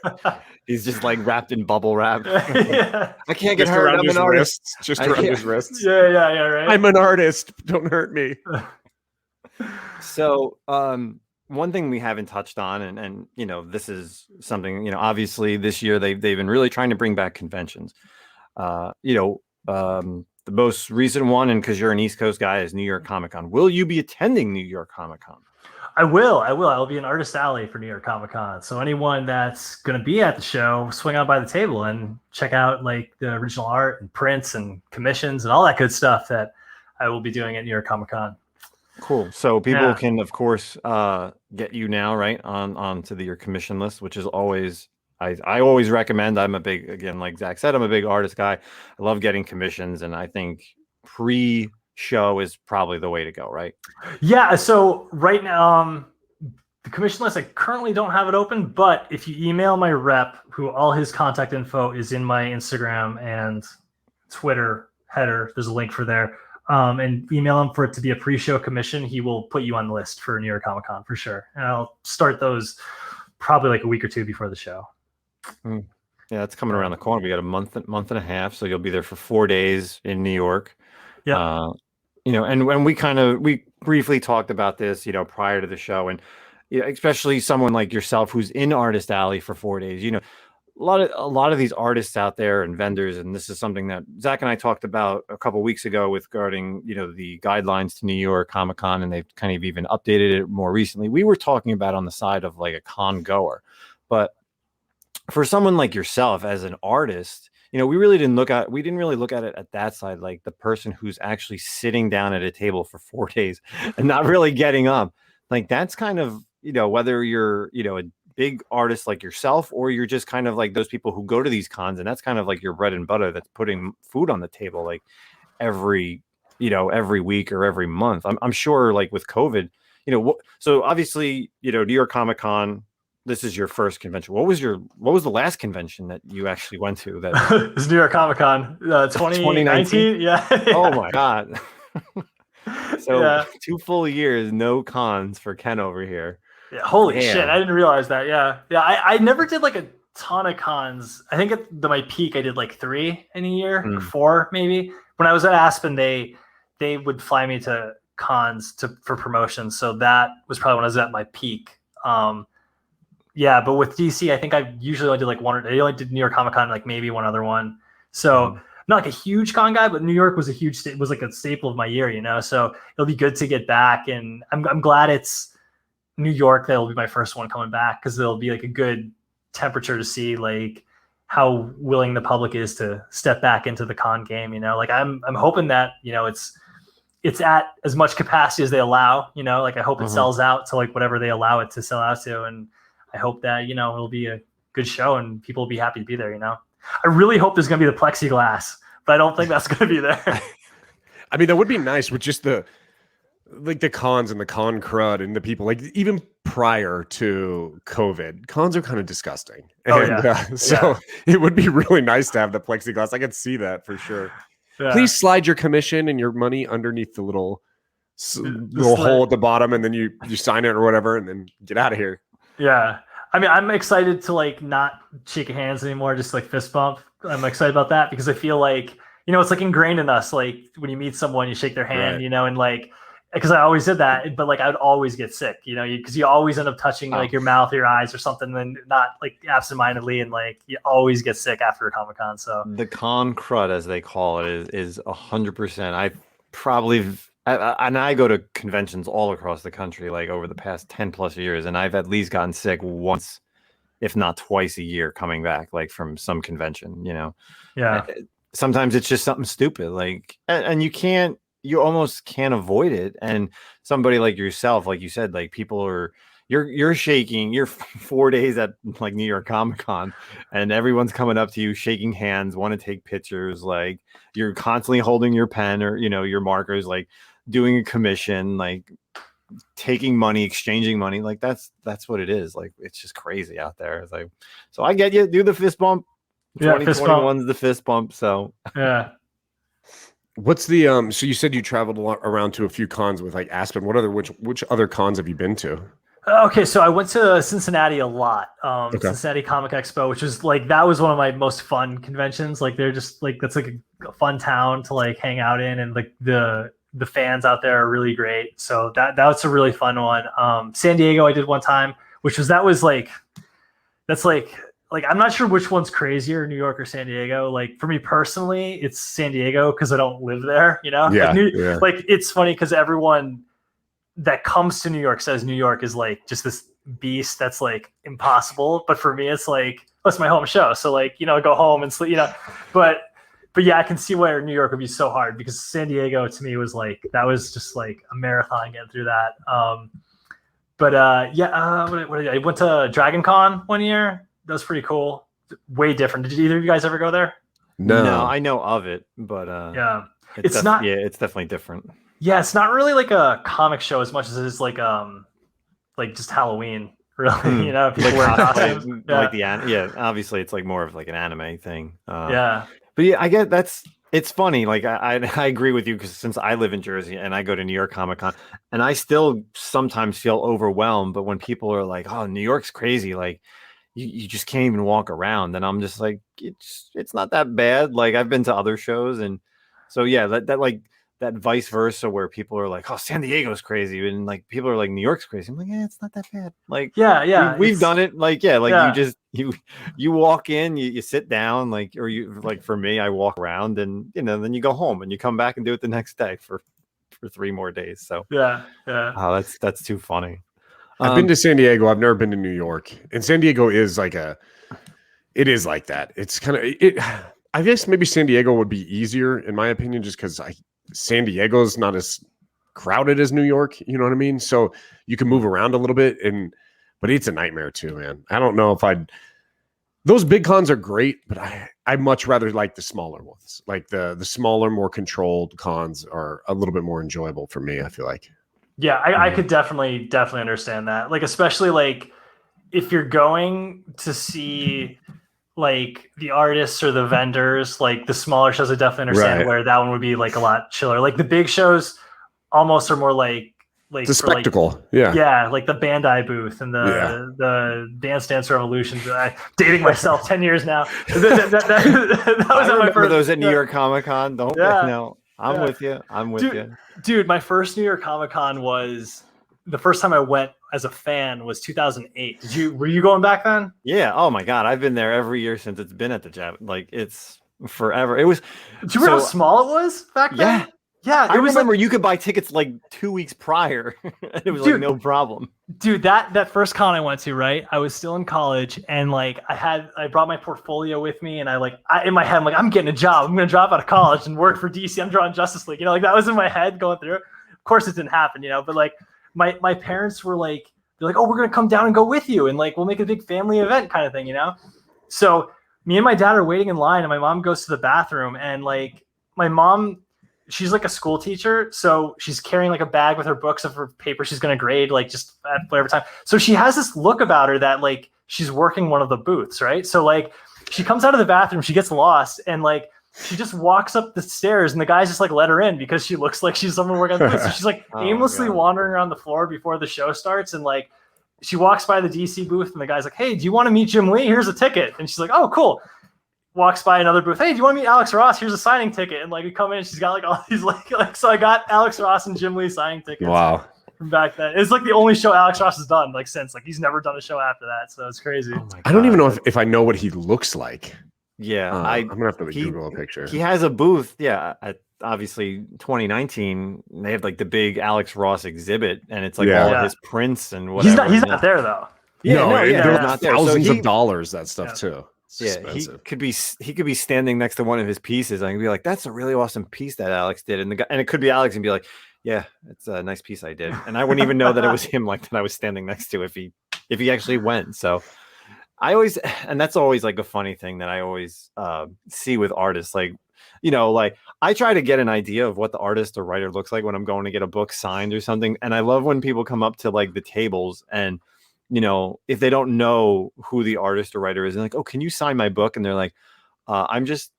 He's just like wrapped in bubble wrap. Yeah. I can't get hurt. I'm an artist. Just around his wrists. Yeah, right. I'm an artist. Don't hurt me. So, one thing we haven't touched on, and this is something, obviously this year they've been really trying to bring back conventions. The most recent one, and because you're an East Coast guy, is New York Comic Con. Will you be attending New York Comic Con? I will. I'll be an artist alley for New York Comic Con. So anyone that's going to be at the show, swing out by the table and check out like the original art and prints and commissions and all that good stuff that I will be doing at New York Comic Con. Cool. So people can, of course, get you now right onto your commission list, which is always. I always recommend. I'm a big, again, like Zach said, I'm a big artist guy. I love getting commissions, and I think pre-show is probably the way to go, right? Yeah. So right now, the commission list, I currently don't have it open, but if you email my rep, who all his contact info is in my Instagram and Twitter header, there's a link for there, and email him for it to be a pre-show commission, he will put you on the list for New York Comic Con for sure. And I'll start those probably like a week or two before the show. Yeah, it's coming around the corner. We got a month and a half, so you'll be there for 4 days in New York. Yeah, and when we briefly talked about this, prior to the show, and especially someone like yourself who's in Artist Alley for 4 days. A lot of these artists out there and vendors, and this is something that Zach and I talked about a couple of weeks ago regarding the guidelines to New York Comic Con, and they've kind of even updated it more recently. We were talking about on the side of like a con goer, but for someone like yourself as an artist, we didn't really look at it at that side, like the person who's actually sitting down at a table for 4 days and not really getting up. Like that's kind of, whether you're, a big artist like yourself, or you're just kind of like those people who go to these cons, and that's kind of like your bread and butter, that's putting food on the table, like every week or every month. I'm sure like with COVID, so obviously, New York Comic Con, this is your first convention. What was the last convention that you actually went to? That it's New York Comic Con 2019. Yeah. Oh my God. So 2 full years, no cons for Ken over here. Yeah. Holy shit. I didn't realize that. Yeah. Yeah. I never did like a ton of cons. I think at my peak, I did like 3 in a year, or 4 maybe. When I was at Aspen, they would fly me to cons for promotions. So that was probably when I was at my peak. Yeah, but with DC, I think I usually only did like one. I only did New York Comic Con, like maybe one other one. So I'm not like a huge con guy, but New York was was like a staple of my year, So it'll be good to get back, and I'm glad it's New York that'll be my first one coming back, because it'll be like a good temperature to see like how willing the public is to step back into the con game. Like I'm hoping that it's at as much capacity as they allow. Like I hope it sells out to like whatever they allow it to sell out to, and I hope that, it'll be a good show and people will be happy to be there, I really hope there's going to be the plexiglass, but I don't think that's going to be there. I mean, that would be nice with just the cons and the con crud and the people, like even prior to COVID, cons are kind of disgusting. So it would be really nice to have the plexiglass. I could see that for sure. Yeah. Please slide your commission and your money underneath the little hole at the bottom, and then you sign it or whatever, and then get out of here. Yeah. I mean, I'm excited to like not shake hands anymore, just like fist bump. I'm excited about that because I feel like, it's like ingrained in us. Like when you meet someone, you shake their hand, and like, because I always did that, but like I would always get sick, because you always end up touching like your mouth or your eyes or something, and not like absentmindedly, and like you always get sick after a Comic-Con. So the con crud, as they call it, is 100%. I go to conventions all across the country, like over the past 10 plus years, and I've at least gotten sick once, if not twice a year, coming back, like from some convention, Yeah. Sometimes it's just something stupid, like, and you almost can't avoid it. And somebody like yourself, like you said, like people are, you're shaking. You're 4 days at like New York Comic Con, and everyone's coming up to you, shaking hands, want to take pictures. Like you're constantly holding your pen or your markers, like doing a commission, like taking money, exchanging money. Like that's what it is. Like it's just crazy out there. It's like, so I get you. Do the fist bump. Yeah, 2021's the fist bump. So yeah. What's the so you said you traveled a lot around to a few cons with like Aspen. Which other cons have you been to? Okay, so I went to Cincinnati a lot. Okay. Cincinnati Comic Expo, which was like that was one of my most fun conventions. Like they're just like that's like a fun town to like hang out in, and like the fans out there are really great. So that's a really fun one. San Diego I did one time, that's like I'm not sure which one's crazier, New York or San Diego. Like for me personally, it's San Diego because I don't live there. Yeah, like it's funny because everyone that comes to New York says New York is like just this beast that's like impossible. But for me, it's like, that's my home show. So like, go home and sleep, but yeah, I can see why New York would be so hard because San Diego to me was like, that was just like a marathon getting through that. What did I went to Dragon Con one year. That was pretty cool. Way different. Did either of you guys ever go there? No, I know of it, but yeah, it's definitely different. Yeah, it's not really like a comic show as much as it is like just Halloween, really. People Like wearing cosplay, costumes. like obviously it's like more of like an anime thing. Yeah. But yeah, I get it's funny. Like I agree with you because since I live in Jersey and I go to New York Comic Con, and I still sometimes feel overwhelmed. But when people are like, "Oh, New York's crazy," like you just can't even walk around, and I'm just like, it's not that bad. Like I've been to other shows, and so yeah, that vice versa where people are like, "Oh, San Diego's crazy," and like people are like, "New York's crazy." I'm like, "Yeah, it's not that bad." Like, we've done it. Like, you walk in, you sit down, like, or you like for me, I walk around, and then you go home and you come back and do it the next day for 3 more days. So yeah. Oh, that's too funny. I've been to San Diego. I've never been to New York, and San Diego is like it is like that. It's kind of I guess maybe San Diego would be easier in my opinion, just because San Diego's not as crowded as New York. You know what I mean? So you can move around a little bit, but it's a nightmare too, man. I don't know if those big cons are great, but I much rather like the smaller ones. Like the smaller, more controlled cons are a little bit more enjoyable for me, I feel like. Yeah, I could definitely understand that. Like, especially like if you're going to see like the artists or the vendors, like the smaller shows, I definitely understand where that one would be like a lot chiller. Like the big shows almost are more like it's a spectacle. Yeah, like the Bandai booth and the Dance Dance Revolution. Dating myself 10 years now. that was my first. Those at New York Comic Con. I'm with you. Dude, my first New York Comic Con was the first time I went as a fan was 2008. Were you going back then? Yeah. Oh my God. I've been there every year since it's been at the Jap. Like it's forever. It was. Do you remember how small it was back then? Yeah. I remember you could buy tickets like 2 weeks prior. And it was like no problem. Dude, that first con I went to, right? I was still in college, and like I brought my portfolio with me, and in my head, I'm like, I'm getting a job. I'm gonna drop out of college and work for DC. I'm drawing Justice League. Like that was in my head going through. Of course, it didn't happen, but like my parents were like, they're like, oh, we're gonna come down and go with you, and like we'll make a big family event kind of thing, So me and my dad are waiting in line, and my mom goes to the bathroom, and like my mom, she's like a school teacher, so she's carrying like a bag with her books of her paper she's going to grade, like just at whatever time. So she has this look about her that like she's working one of the booths, right? So like she comes out of the bathroom, she gets lost, and like she just walks up the stairs, and the guys just like let her in because she looks like she's someone working on the booth. So she's like aimlessly wandering around the floor before the show starts, and like she walks by the DC booth, and the guy's like, hey, do you want to meet Jim Lee? Here's a ticket. And she's like, oh, cool. Walks by another booth. Hey, do you want to meet Alex Ross? Here's a signing ticket. And like we come in, and she's got like all these like so I got Alex Ross and Jim Lee signing tickets. Wow. From back then. It's like the only show Alex Ross has done like since. Like he's never done a show after that. So it's crazy. Oh I don't even know if I know what he looks like. Yeah. I'm gonna have to Google a picture. He has a booth, at obviously 2019. They have like the big Alex Ross exhibit, and it's like all of his prints and whatever. He's not there though. There's not thousands of dollars that stuff too. He could be standing next to one of his pieces. I can be like, "That's a really awesome piece that Alex did," and it could be Alex and be like, Yeah, it's a nice piece I did, and I wouldn't even know that it was him like that I was standing next to if he actually went. So I always, and that's always like a funny thing that I always see with artists, like, like I try to get an idea of what the artist or writer looks like when I'm going to get a book signed or something. And I love when people come up to like the tables and, if they don't know who the artist or writer is, and like, oh, can you sign my book? And they're like, I'm just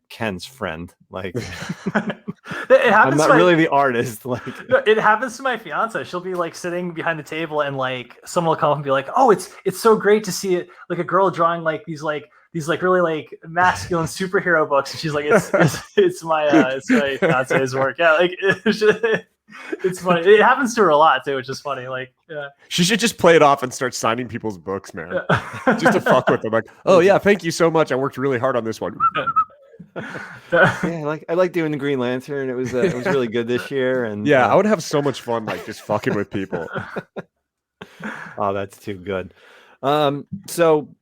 Ken's friend. Like, I'm not really the artist. Like, it happens to my fiance. She'll be like sitting behind the table, and like someone will come up and be like, "Oh, it's so great to see it, like a girl drawing like these really like masculine superhero books." And she's like, "It's my fiance's work." Yeah, like it's funny. It happens to her a lot too, which is funny. Like, yeah, she should just play it off and start signing people's books, man, just to fuck with them. Like, oh yeah, thank you so much. I worked really hard on this one. Yeah, I like doing the Green Lantern. It was really good this year, and yeah, I would have so much fun like just fucking with people. Oh, that's too good. So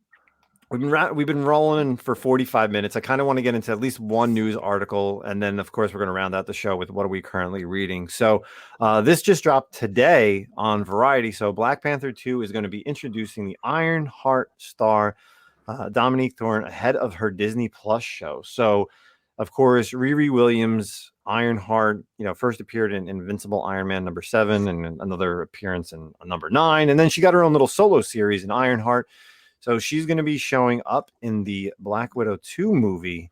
we've been rolling for 45 minutes. I kind of want to get into at least one news article, and then of course we're going to round out the show with what are we currently reading. So this just dropped today on Variety. So Black Panther 2 is going to be introducing the Iron Heart star Dominique Thorne ahead of her Disney Plus show. So, of course, Riri Williams, Ironheart, first appeared in Invincible Iron Man #7 and another appearance in #9. And then she got her own little solo series in Ironheart. So she's going to be showing up in the Black Widow 2 movie.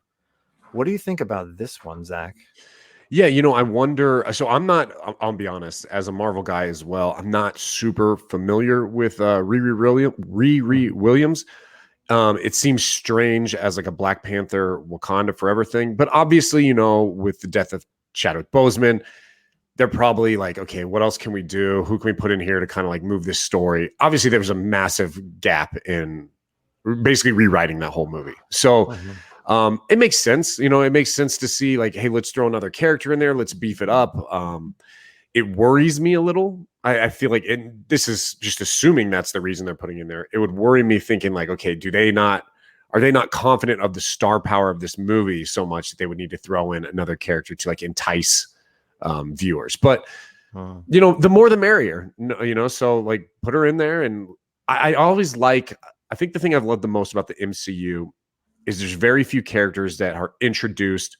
What do you think about this one, Zach? Yeah, I wonder. So I'll be honest, as a Marvel guy as well, I'm not super familiar with Riri Williams. It seems strange as like a Black Panther Wakanda Forever thing, but obviously, with the death of Chadwick Boseman, they're probably like, okay, what else can we do? Who can we put in here to kind of like move this story? Obviously, there was a massive gap in basically rewriting that whole movie. So it makes sense. It makes sense to see like, hey, let's throw another character in there. Let's beef it up. It worries me a little. I feel like this is just assuming that's the reason they're putting in there. It would worry me thinking like, okay, are they not confident of the star power of this movie so much that they would need to throw in another character to like entice viewers? But the more the merrier. So like put her in there, and I think the thing I've loved the most about the MCU is there's very few characters that are introduced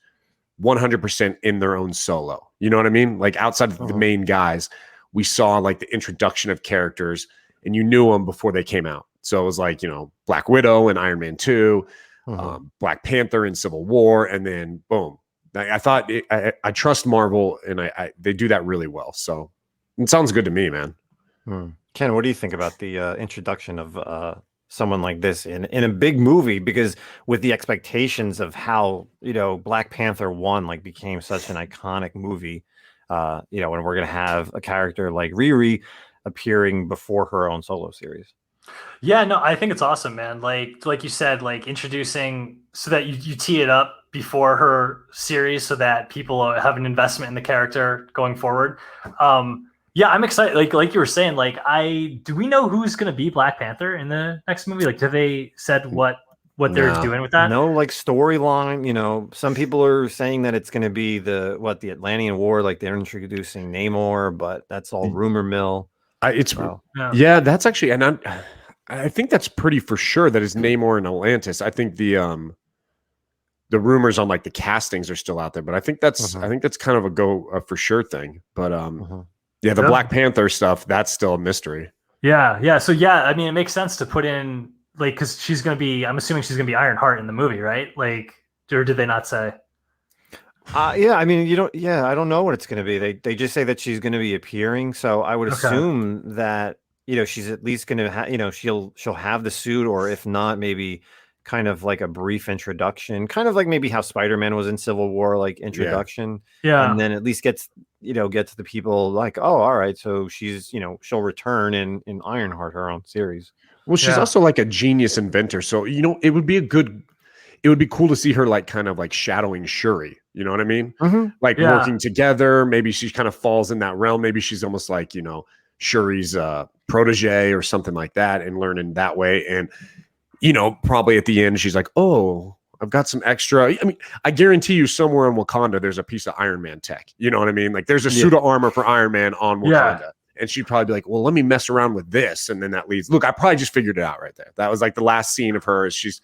100% in their own solo. You know what I mean? Like outside of the main guys, we saw like the introduction of characters and you knew them before they came out. So it was like, Black Widow and Iron Man 2, Black Panther and Civil War, and then boom. I thought I trust Marvel, and they do that really well. So it sounds good to me, man. Ken, what do you think about the introduction of someone like this in a big movie? Because with the expectations of how Black Panther 1 like became such an iconic movie, and we're gonna have a character like Riri appearing before her own solo series. Yeah, no, I think it's awesome, man. Like you said, like introducing so that you tee it up before her series so that people have an investment in the character going forward. Yeah, I'm excited. Like you were saying, do we know who's going to be Black Panther in the next movie? Like, have they said what they're doing with that? No, like storyline. Some people are saying that it's going to be the Atlantean War. Like they're introducing Namor, but that's all rumor mill. Yeah, that's actually, and I think that's pretty for sure that is Namor and Atlantis. I think the rumors on like the castings are still out there, but I think that's kind of a go for sure thing. But yeah, the Black Panther stuff, that's still a mystery. Yeah. So yeah, I mean, it makes sense to put in like because she's gonna be. I'm assuming she's gonna be Ironheart in the movie, right? Like, or did they not say? Yeah, I mean, I don't know what it's going to be. They just say that she's going to be appearing, so I would assume that she's at least going to have she'll have the suit, or if not, maybe kind of like a brief introduction, kind of like maybe how Spider-Man was in Civil War, like introduction, and then at least gets the people like, oh, all right, so she's she'll return in Ironheart, her own series. Well, she's also like a genius inventor, so it would be it would be cool to see her like kind of like shadowing Shuri. You know what I mean? Like working together. Maybe she kind of falls in that realm. Maybe she's almost like, Shuri's protege or something like that and learning that way. And, probably at the end, she's like, oh, I've got some extra. I mean, I guarantee you somewhere in Wakanda, there's a piece of Iron Man tech. You know what I mean? Like there's a suit of armor for Iron Man on Wakanda. Yeah. And she'd probably be like, well, let me mess around with this. And then that leads, look, I probably just figured it out right there. That was like the last scene of her is she's,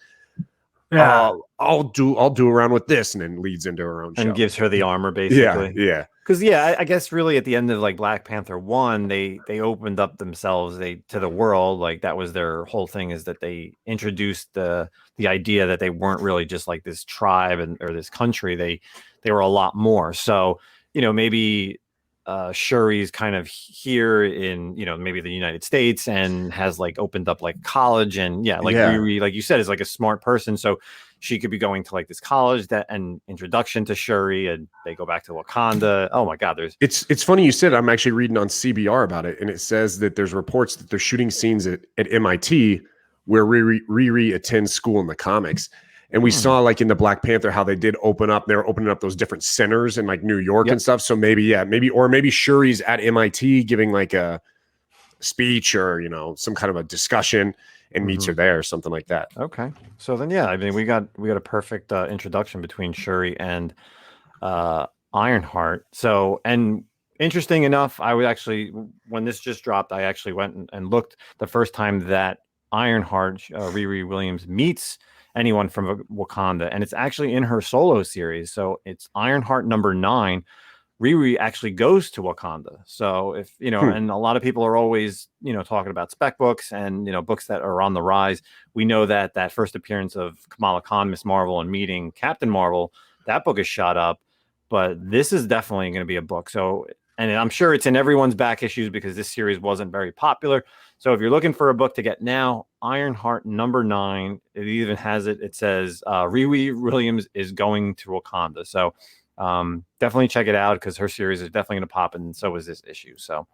I'll do around with this, and then leads into her own show. And gives her the armor, basically. Yeah. Because I guess really at the end of like Black Panther 1, they opened up themselves to the world. Like that was their whole thing, is that they introduced the idea that they weren't really just like this tribe or this country. They were a lot more. So, maybe Shuri's kind of here in, maybe the United States and has like opened up like college, and Riri, like you said, is like a smart person. So she could be going to like this college and introduction to Shuri, and they go back to Wakanda. Oh my God, it's funny you said. I'm actually reading on CBR about it, and it says that there's reports that they're shooting scenes at MIT where Riri attends school in the comics. And we saw like in the Black Panther how they did open up. They were opening up those different centers in like New York and stuff. So maybe Shuri's at MIT giving like a speech or some kind of a discussion and meets her there or something like that. Okay. So then I mean we got a perfect introduction between Shuri and Ironheart. So, and interesting enough, I would actually, when this just dropped, I actually went and looked the first time that Ironheart, Riri Williams, meets anyone from Wakanda, and it's actually in her solo series. So it's Ironheart number 9. Riri actually goes to Wakanda. So if and a lot of people are always talking about spec books and books that are on the rise. We know that first appearance of Kamala Khan, Miss Marvel, and meeting Captain Marvel, that book is shot up, but this is definitely going to be a book. So, and I'm sure it's in everyone's back issues because this series wasn't very popular. So if you're looking for a book to get now, Ironheart number 9, it even has it says Riri Williams is going to Wakanda. So definitely check it out because her series is definitely going to pop, and so is this issue. So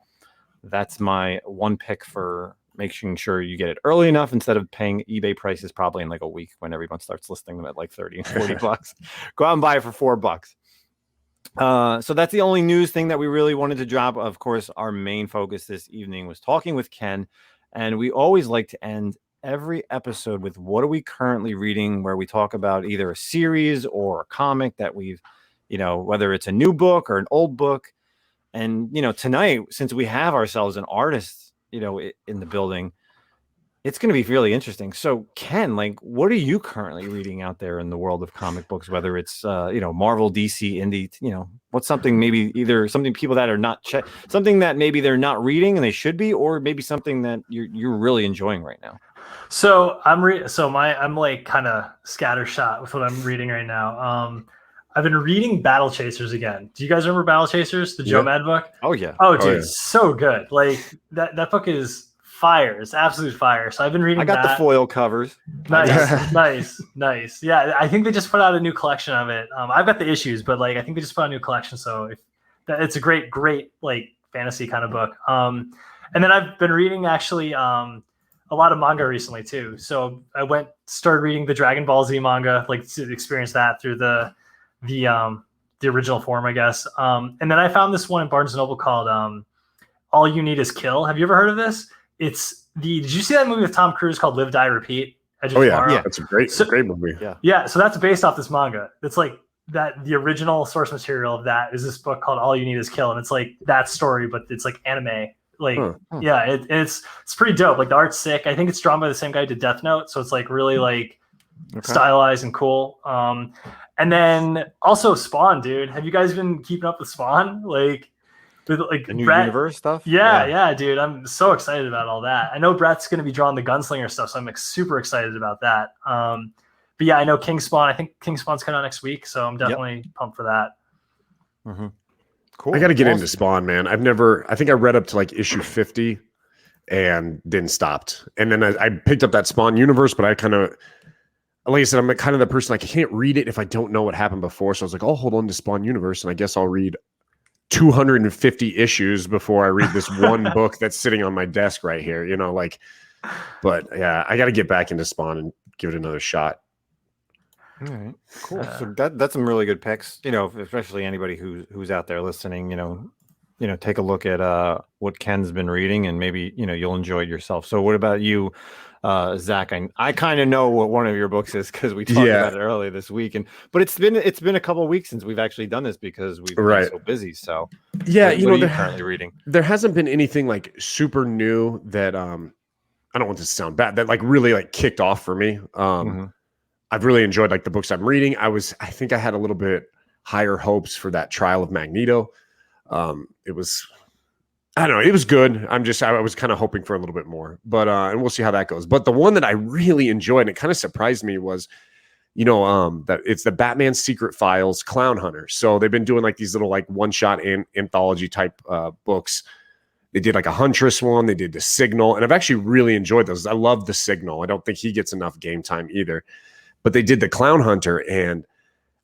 that's my one pick for making sure you get it early enough instead of paying eBay prices probably in like a week when everyone starts listing them at like 30 and 40 bucks. Go out and buy it for $4. So that's the only news thing that we really wanted to drop. Of course, our main focus this evening was talking with Ken, and we always like to end every episode with what are we currently reading, where we talk about either a series or a comic that we've, whether it's a new book or an old book. And, tonight, since we have ourselves an artist, in the building, it's going to be really interesting. So, Ken, like, what are you currently reading out there in the world of comic books, whether it's, Marvel, DC, indie, what's something maybe either something people that are not something that maybe they're not reading and they should be, or maybe something that you're really enjoying right now? So I'm like kind of scattershot with what I'm reading right now. I've been reading Battle Chasers again. Do you guys remember Battle Chasers, the Joe Mad book? Oh yeah. Oh dude, so good. Like that book is fire. It's absolute fire. So I've been reading. I got the foil covers. Nice. Yeah, I think they just put out a new collection of it. I've got the issues, but like I think they just put out a new collection. So it's a great like fantasy kind of book. And then I've been reading actually a lot of manga recently too. So I started reading the Dragon Ball Z manga, like to experience that through the original form, I guess. And then I found this one in Barnes & Noble called All You Need Is Kill. Have you ever heard of this? Did you see that movie with Tom Cruise called Live, Die, Repeat? Yeah. That's a great movie. Yeah. So that's based off this manga. It's like that. The original source material of that is this book called All You Need Is Kill. And it's like that story, but it's like anime. Like, it's pretty dope. Like the art's sick. I think it's drawn by the same guy who did Death Note. So it's like really like stylized and cool. And then also Spawn, dude. Have you guys been keeping up with Spawn? Like, with like the new Brett, universe stuff? Yeah, dude. I'm so excited about all that. I know Brett's going to be drawing the Gunslinger stuff, so I'm like super excited about that. But yeah, I know King Spawn. I think King Spawn's coming out next week, so I'm definitely pumped for that. Mm-hmm. Cool. I got to get into Spawn, man. I think I read up to like issue 50 and then stopped. And then I picked up that Spawn universe, but I kind of, like I said, I'm kind of the person, like I can't read it if I don't know what happened before. So I was like, I'll hold on to Spawn universe, and I guess I'll read 250 issues before I read this one book that's sitting on my desk right here, but yeah, I got to get back into Spawn and give it another shot. All right, cool. So that's some really good picks, especially anybody who's out there listening, take a look at what Ken's been reading, and maybe you'll enjoy it yourself. So what about you, Zach? I kind of know what one of your books is because we talked about it earlier this week, but it's been a couple of weeks since we've actually done this because we've been so busy. So yeah, what are you currently reading? There hasn't been anything like super new that I don't want this to sound bad, that like really like kicked off for me. I've really enjoyed like the books I'm reading. I think I had a little bit higher hopes for that Trial of Magneto. It was, I don't know, it was good. I was kind of hoping for a little bit more, but and we'll see how that goes. But the one that I really enjoyed, and it kind of surprised me, was that it's the Batman Secret Files Clown Hunter. So they've been doing like these little like one-shot anthology type books. They did like a Huntress one, they did the Signal, and I've actually really enjoyed those. I love the Signal. I don't think he gets enough game time either. But they did the Clown Hunter, and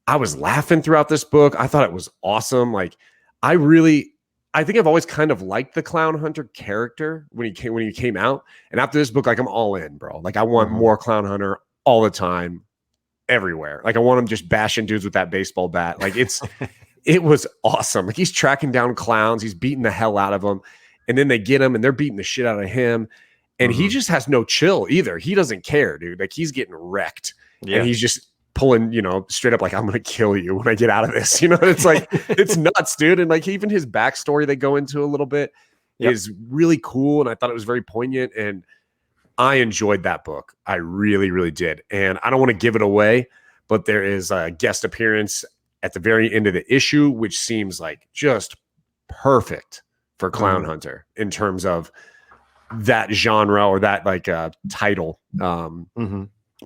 I was laughing throughout this book. I thought it was awesome. Like I think I've always kind of liked the Clown Hunter character when he came out. And after this book, like I'm all in, bro. Like I want more Clown Hunter all the time, everywhere. Like I want him just bashing dudes with that baseball bat. Like it was awesome. Like he's tracking down clowns, he's beating the hell out of them, and then they get him and they're beating the shit out of him. And he just has no chill either. He doesn't care, dude. Like he's getting wrecked. Yeah. And he's just pulling, straight up like, I'm going to kill you when I get out of this. It's like, it's nuts, dude. And like even his backstory they go into a little bit is really cool. And I thought it was very poignant. And I enjoyed that book. I really, really did. And I don't want to give it away, but there is a guest appearance at the very end of the issue, which seems like just perfect for Clown Hunter in terms of that genre or that like title.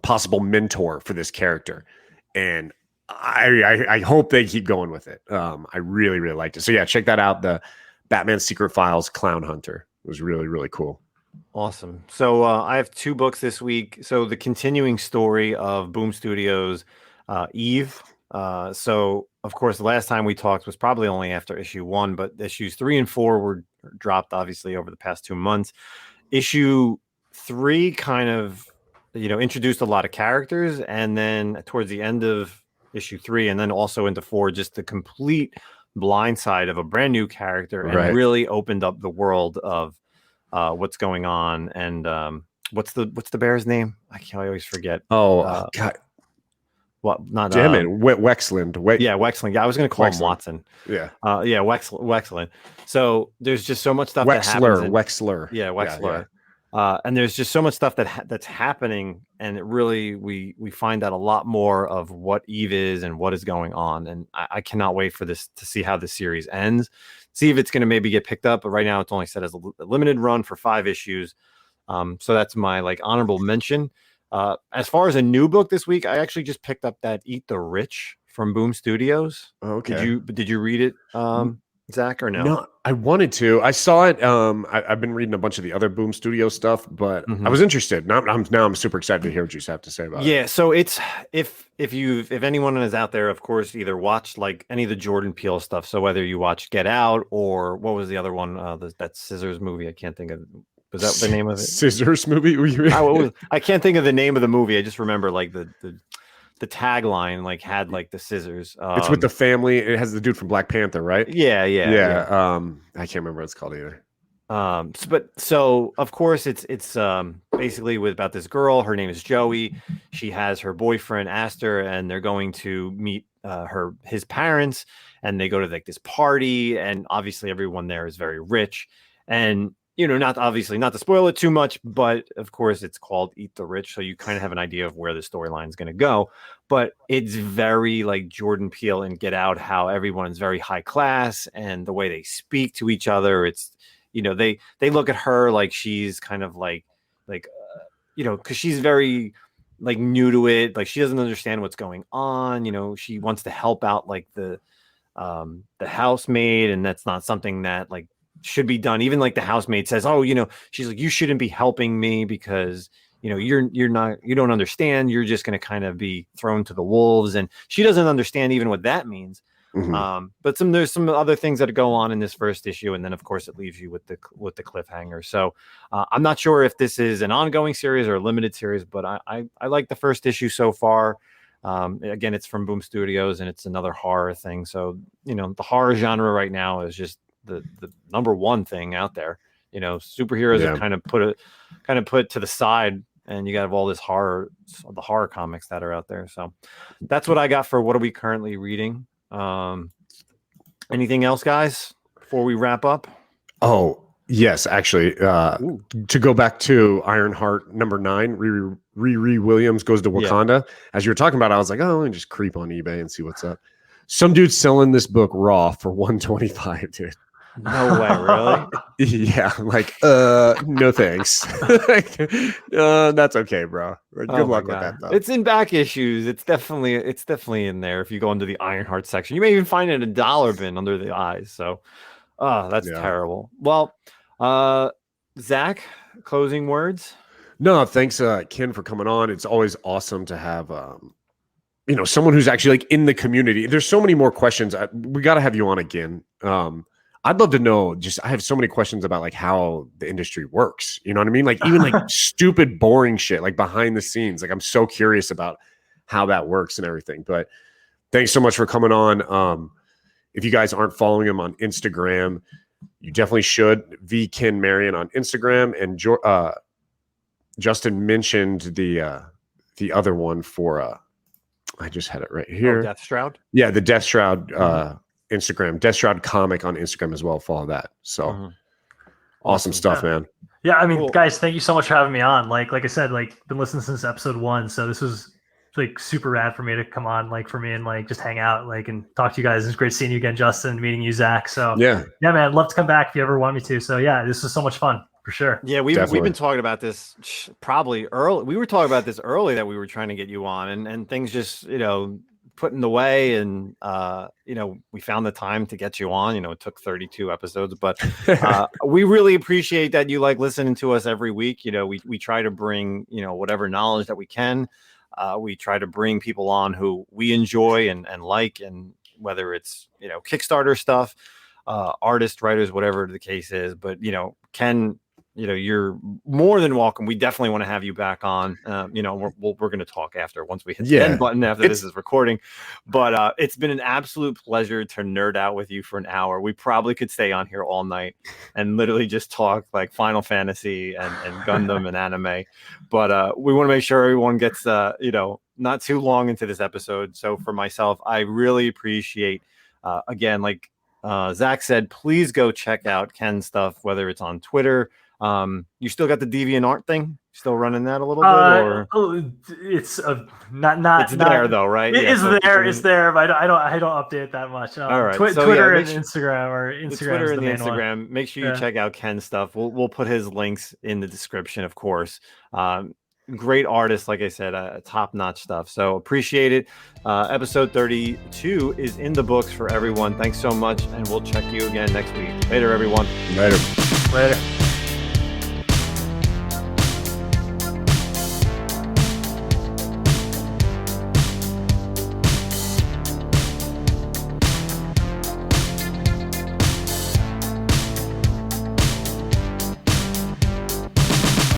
Possible mentor for this character, and I hope they keep going with it. I really, really liked it. So yeah, check that out. The Batman Secret Files Clown Hunter was really, really cool. Awesome. So I have 2 books this week. So the continuing story of Boom Studios, Eve. So of course, the last time we talked was probably only after issue 1, but issues 3 and 4 were dropped obviously over the past 2 months. Issue 3 kind of introduced a lot of characters, and then towards the end of issue 3 and then also into 4, just the complete blindside of a brand new character, and really opened up the world of what's going on. And what's the bear's name? I always forget. God. What? Not damn it, Wexland. Wexland. Yeah, I was going to call him Watson. Yeah. Wexland. So there's just so much stuff that happens. Wexler. Yeah, Wexler. Yeah. And there's just so much stuff that's happening, and it really we find out a lot more of what Eve is and what is going on. And I cannot wait for this to see how the series ends, see if it's going to maybe get picked up. But right now it's only set as a limited run for 5 issues. So that's my like honorable mention. As far as a new book this week, I actually just picked up that Eat the Rich from Boom Studios. Okay. Did you read it, Zach, or no? No, I wanted to. I saw it. I've been reading a bunch of the other Boom Studio stuff, but I was interested. Now I'm super excited to hear what you have to say about it. Yeah, so it's if anyone is out there, of course, either watched like any of the Jordan Peele stuff. So whether you watch Get Out or what was the other one, that Scissors movie, I can't think of. Was that the name of it? Scissors movie? I can't think of the name of the movie. I just remember like the tagline like had like the scissors. It's with the family. It has the dude from Black Panther, right? Yeah. I can't remember what it's called either. So of course it's basically about this girl. Her name is Joey. She has her boyfriend Astor, and they're going to meet his parents, and they go to like this party, and obviously everyone there is very rich, and not to spoil it too much, but of course it's called Eat the Rich, so you kind of have an idea of where the storyline is going to go. But it's very like Jordan Peele and Get Out, how everyone's very high class, and the way they speak to each other. It's they look at her like she's kind of like because she's very like new to it, like she doesn't understand what's going on. She wants to help out like the housemaid, and that's not something that like should be done. Even like the housemaid says, she's like, you shouldn't be helping me because you don't understand, you're just going to kind of be thrown to the wolves. And she doesn't understand even what that means. But there's some other things that go on in this first issue, and then of course it leaves you with the cliffhanger. So I'm not sure if this is an ongoing series or a limited series, but I like the first issue so far. Again, it's from Boom Studios, and it's another horror thing. So the horror genre right now is just the number one thing out there. You know, superheroes Yeah. are kind of put to the side, and you got all the horror comics that are out there. So that's what I got for what are we currently reading. Anything else, guys, before we wrap up? Oh, yes, actually, to go back to Ironheart number 9, Riri Williams goes to Wakanda. Yeah. As you were talking about, I was like, oh, let me just creep on eBay and see what's up. Some dude's selling this book raw for $125, dude. No way, really? Yeah, like, no thanks. That's okay, bro. Good luck with that, though. It's in back issues. It's definitely in there. If you go into the Ironheart section, you may even find it in a dollar bin under the eyes. So, that's terrible. Well, Zach, closing words? No, thanks, Ken, for coming on. It's always awesome to have, someone who's actually like in the community. There's so many more questions. We got to have you on again. I'd love to know, I have so many questions about like how the industry works. You know what I mean? Like even like stupid, boring shit, like behind the scenes. Like I'm so curious about how that works and everything. But thanks so much for coming on. If you guys aren't following him on Instagram, you definitely should. V Ken Marion on Instagram. And Justin mentioned the other one for I just had it right here. Deathshroud? Yeah, the Deathshroud Instagram, Deathshroud comic on Instagram as well. Follow that. So awesome stuff, man. Yeah, I mean, guys, thank you so much for having me on. Like I said, like been listening since episode 1, so this was like super rad for me to come on, like for me and like just hang out, like and talk to you guys. It's great seeing you again, Justin, meeting you, Zach. So yeah, man, I'd love to come back if you ever want me to. So yeah, this was so much fun for sure. Yeah, we've been talking about this probably early. We were talking about this early that we were trying to get you on, and things just put in the way, and we found the time to get you on. It took 32 episodes, but we really appreciate that you like listening to us every week. We try to bring whatever knowledge that we can. We try to bring people on who we enjoy and like, and whether it's Kickstarter stuff, artists, writers, whatever the case is. But Ken, you're more than welcome. We definitely want to have you back on. We're going to talk after, once we hit the end button after this is recording. But it's been an absolute pleasure to nerd out with you for an hour. We probably could stay on here all night and literally just talk like Final Fantasy and Gundam and anime. But we want to make sure everyone gets not too long into this episode. So for myself, I really appreciate again, like Zach said, please go check out Ken's stuff, whether it's on Twitter. You still got the DeviantArt thing? Still running that a little bit, or it's not. It's there though, right? It is there. It's there, but I don't update it that much. All right, so Twitter and Instagram, or Instagram. Twitter and the Instagram. One. Make sure you check out Ken's stuff. We'll put his links in the description, of course. Great artist, like I said, top-notch stuff. So appreciate it. Episode 32 is in the books for everyone. Thanks so much, and we'll check you again next week. Later, everyone. Later.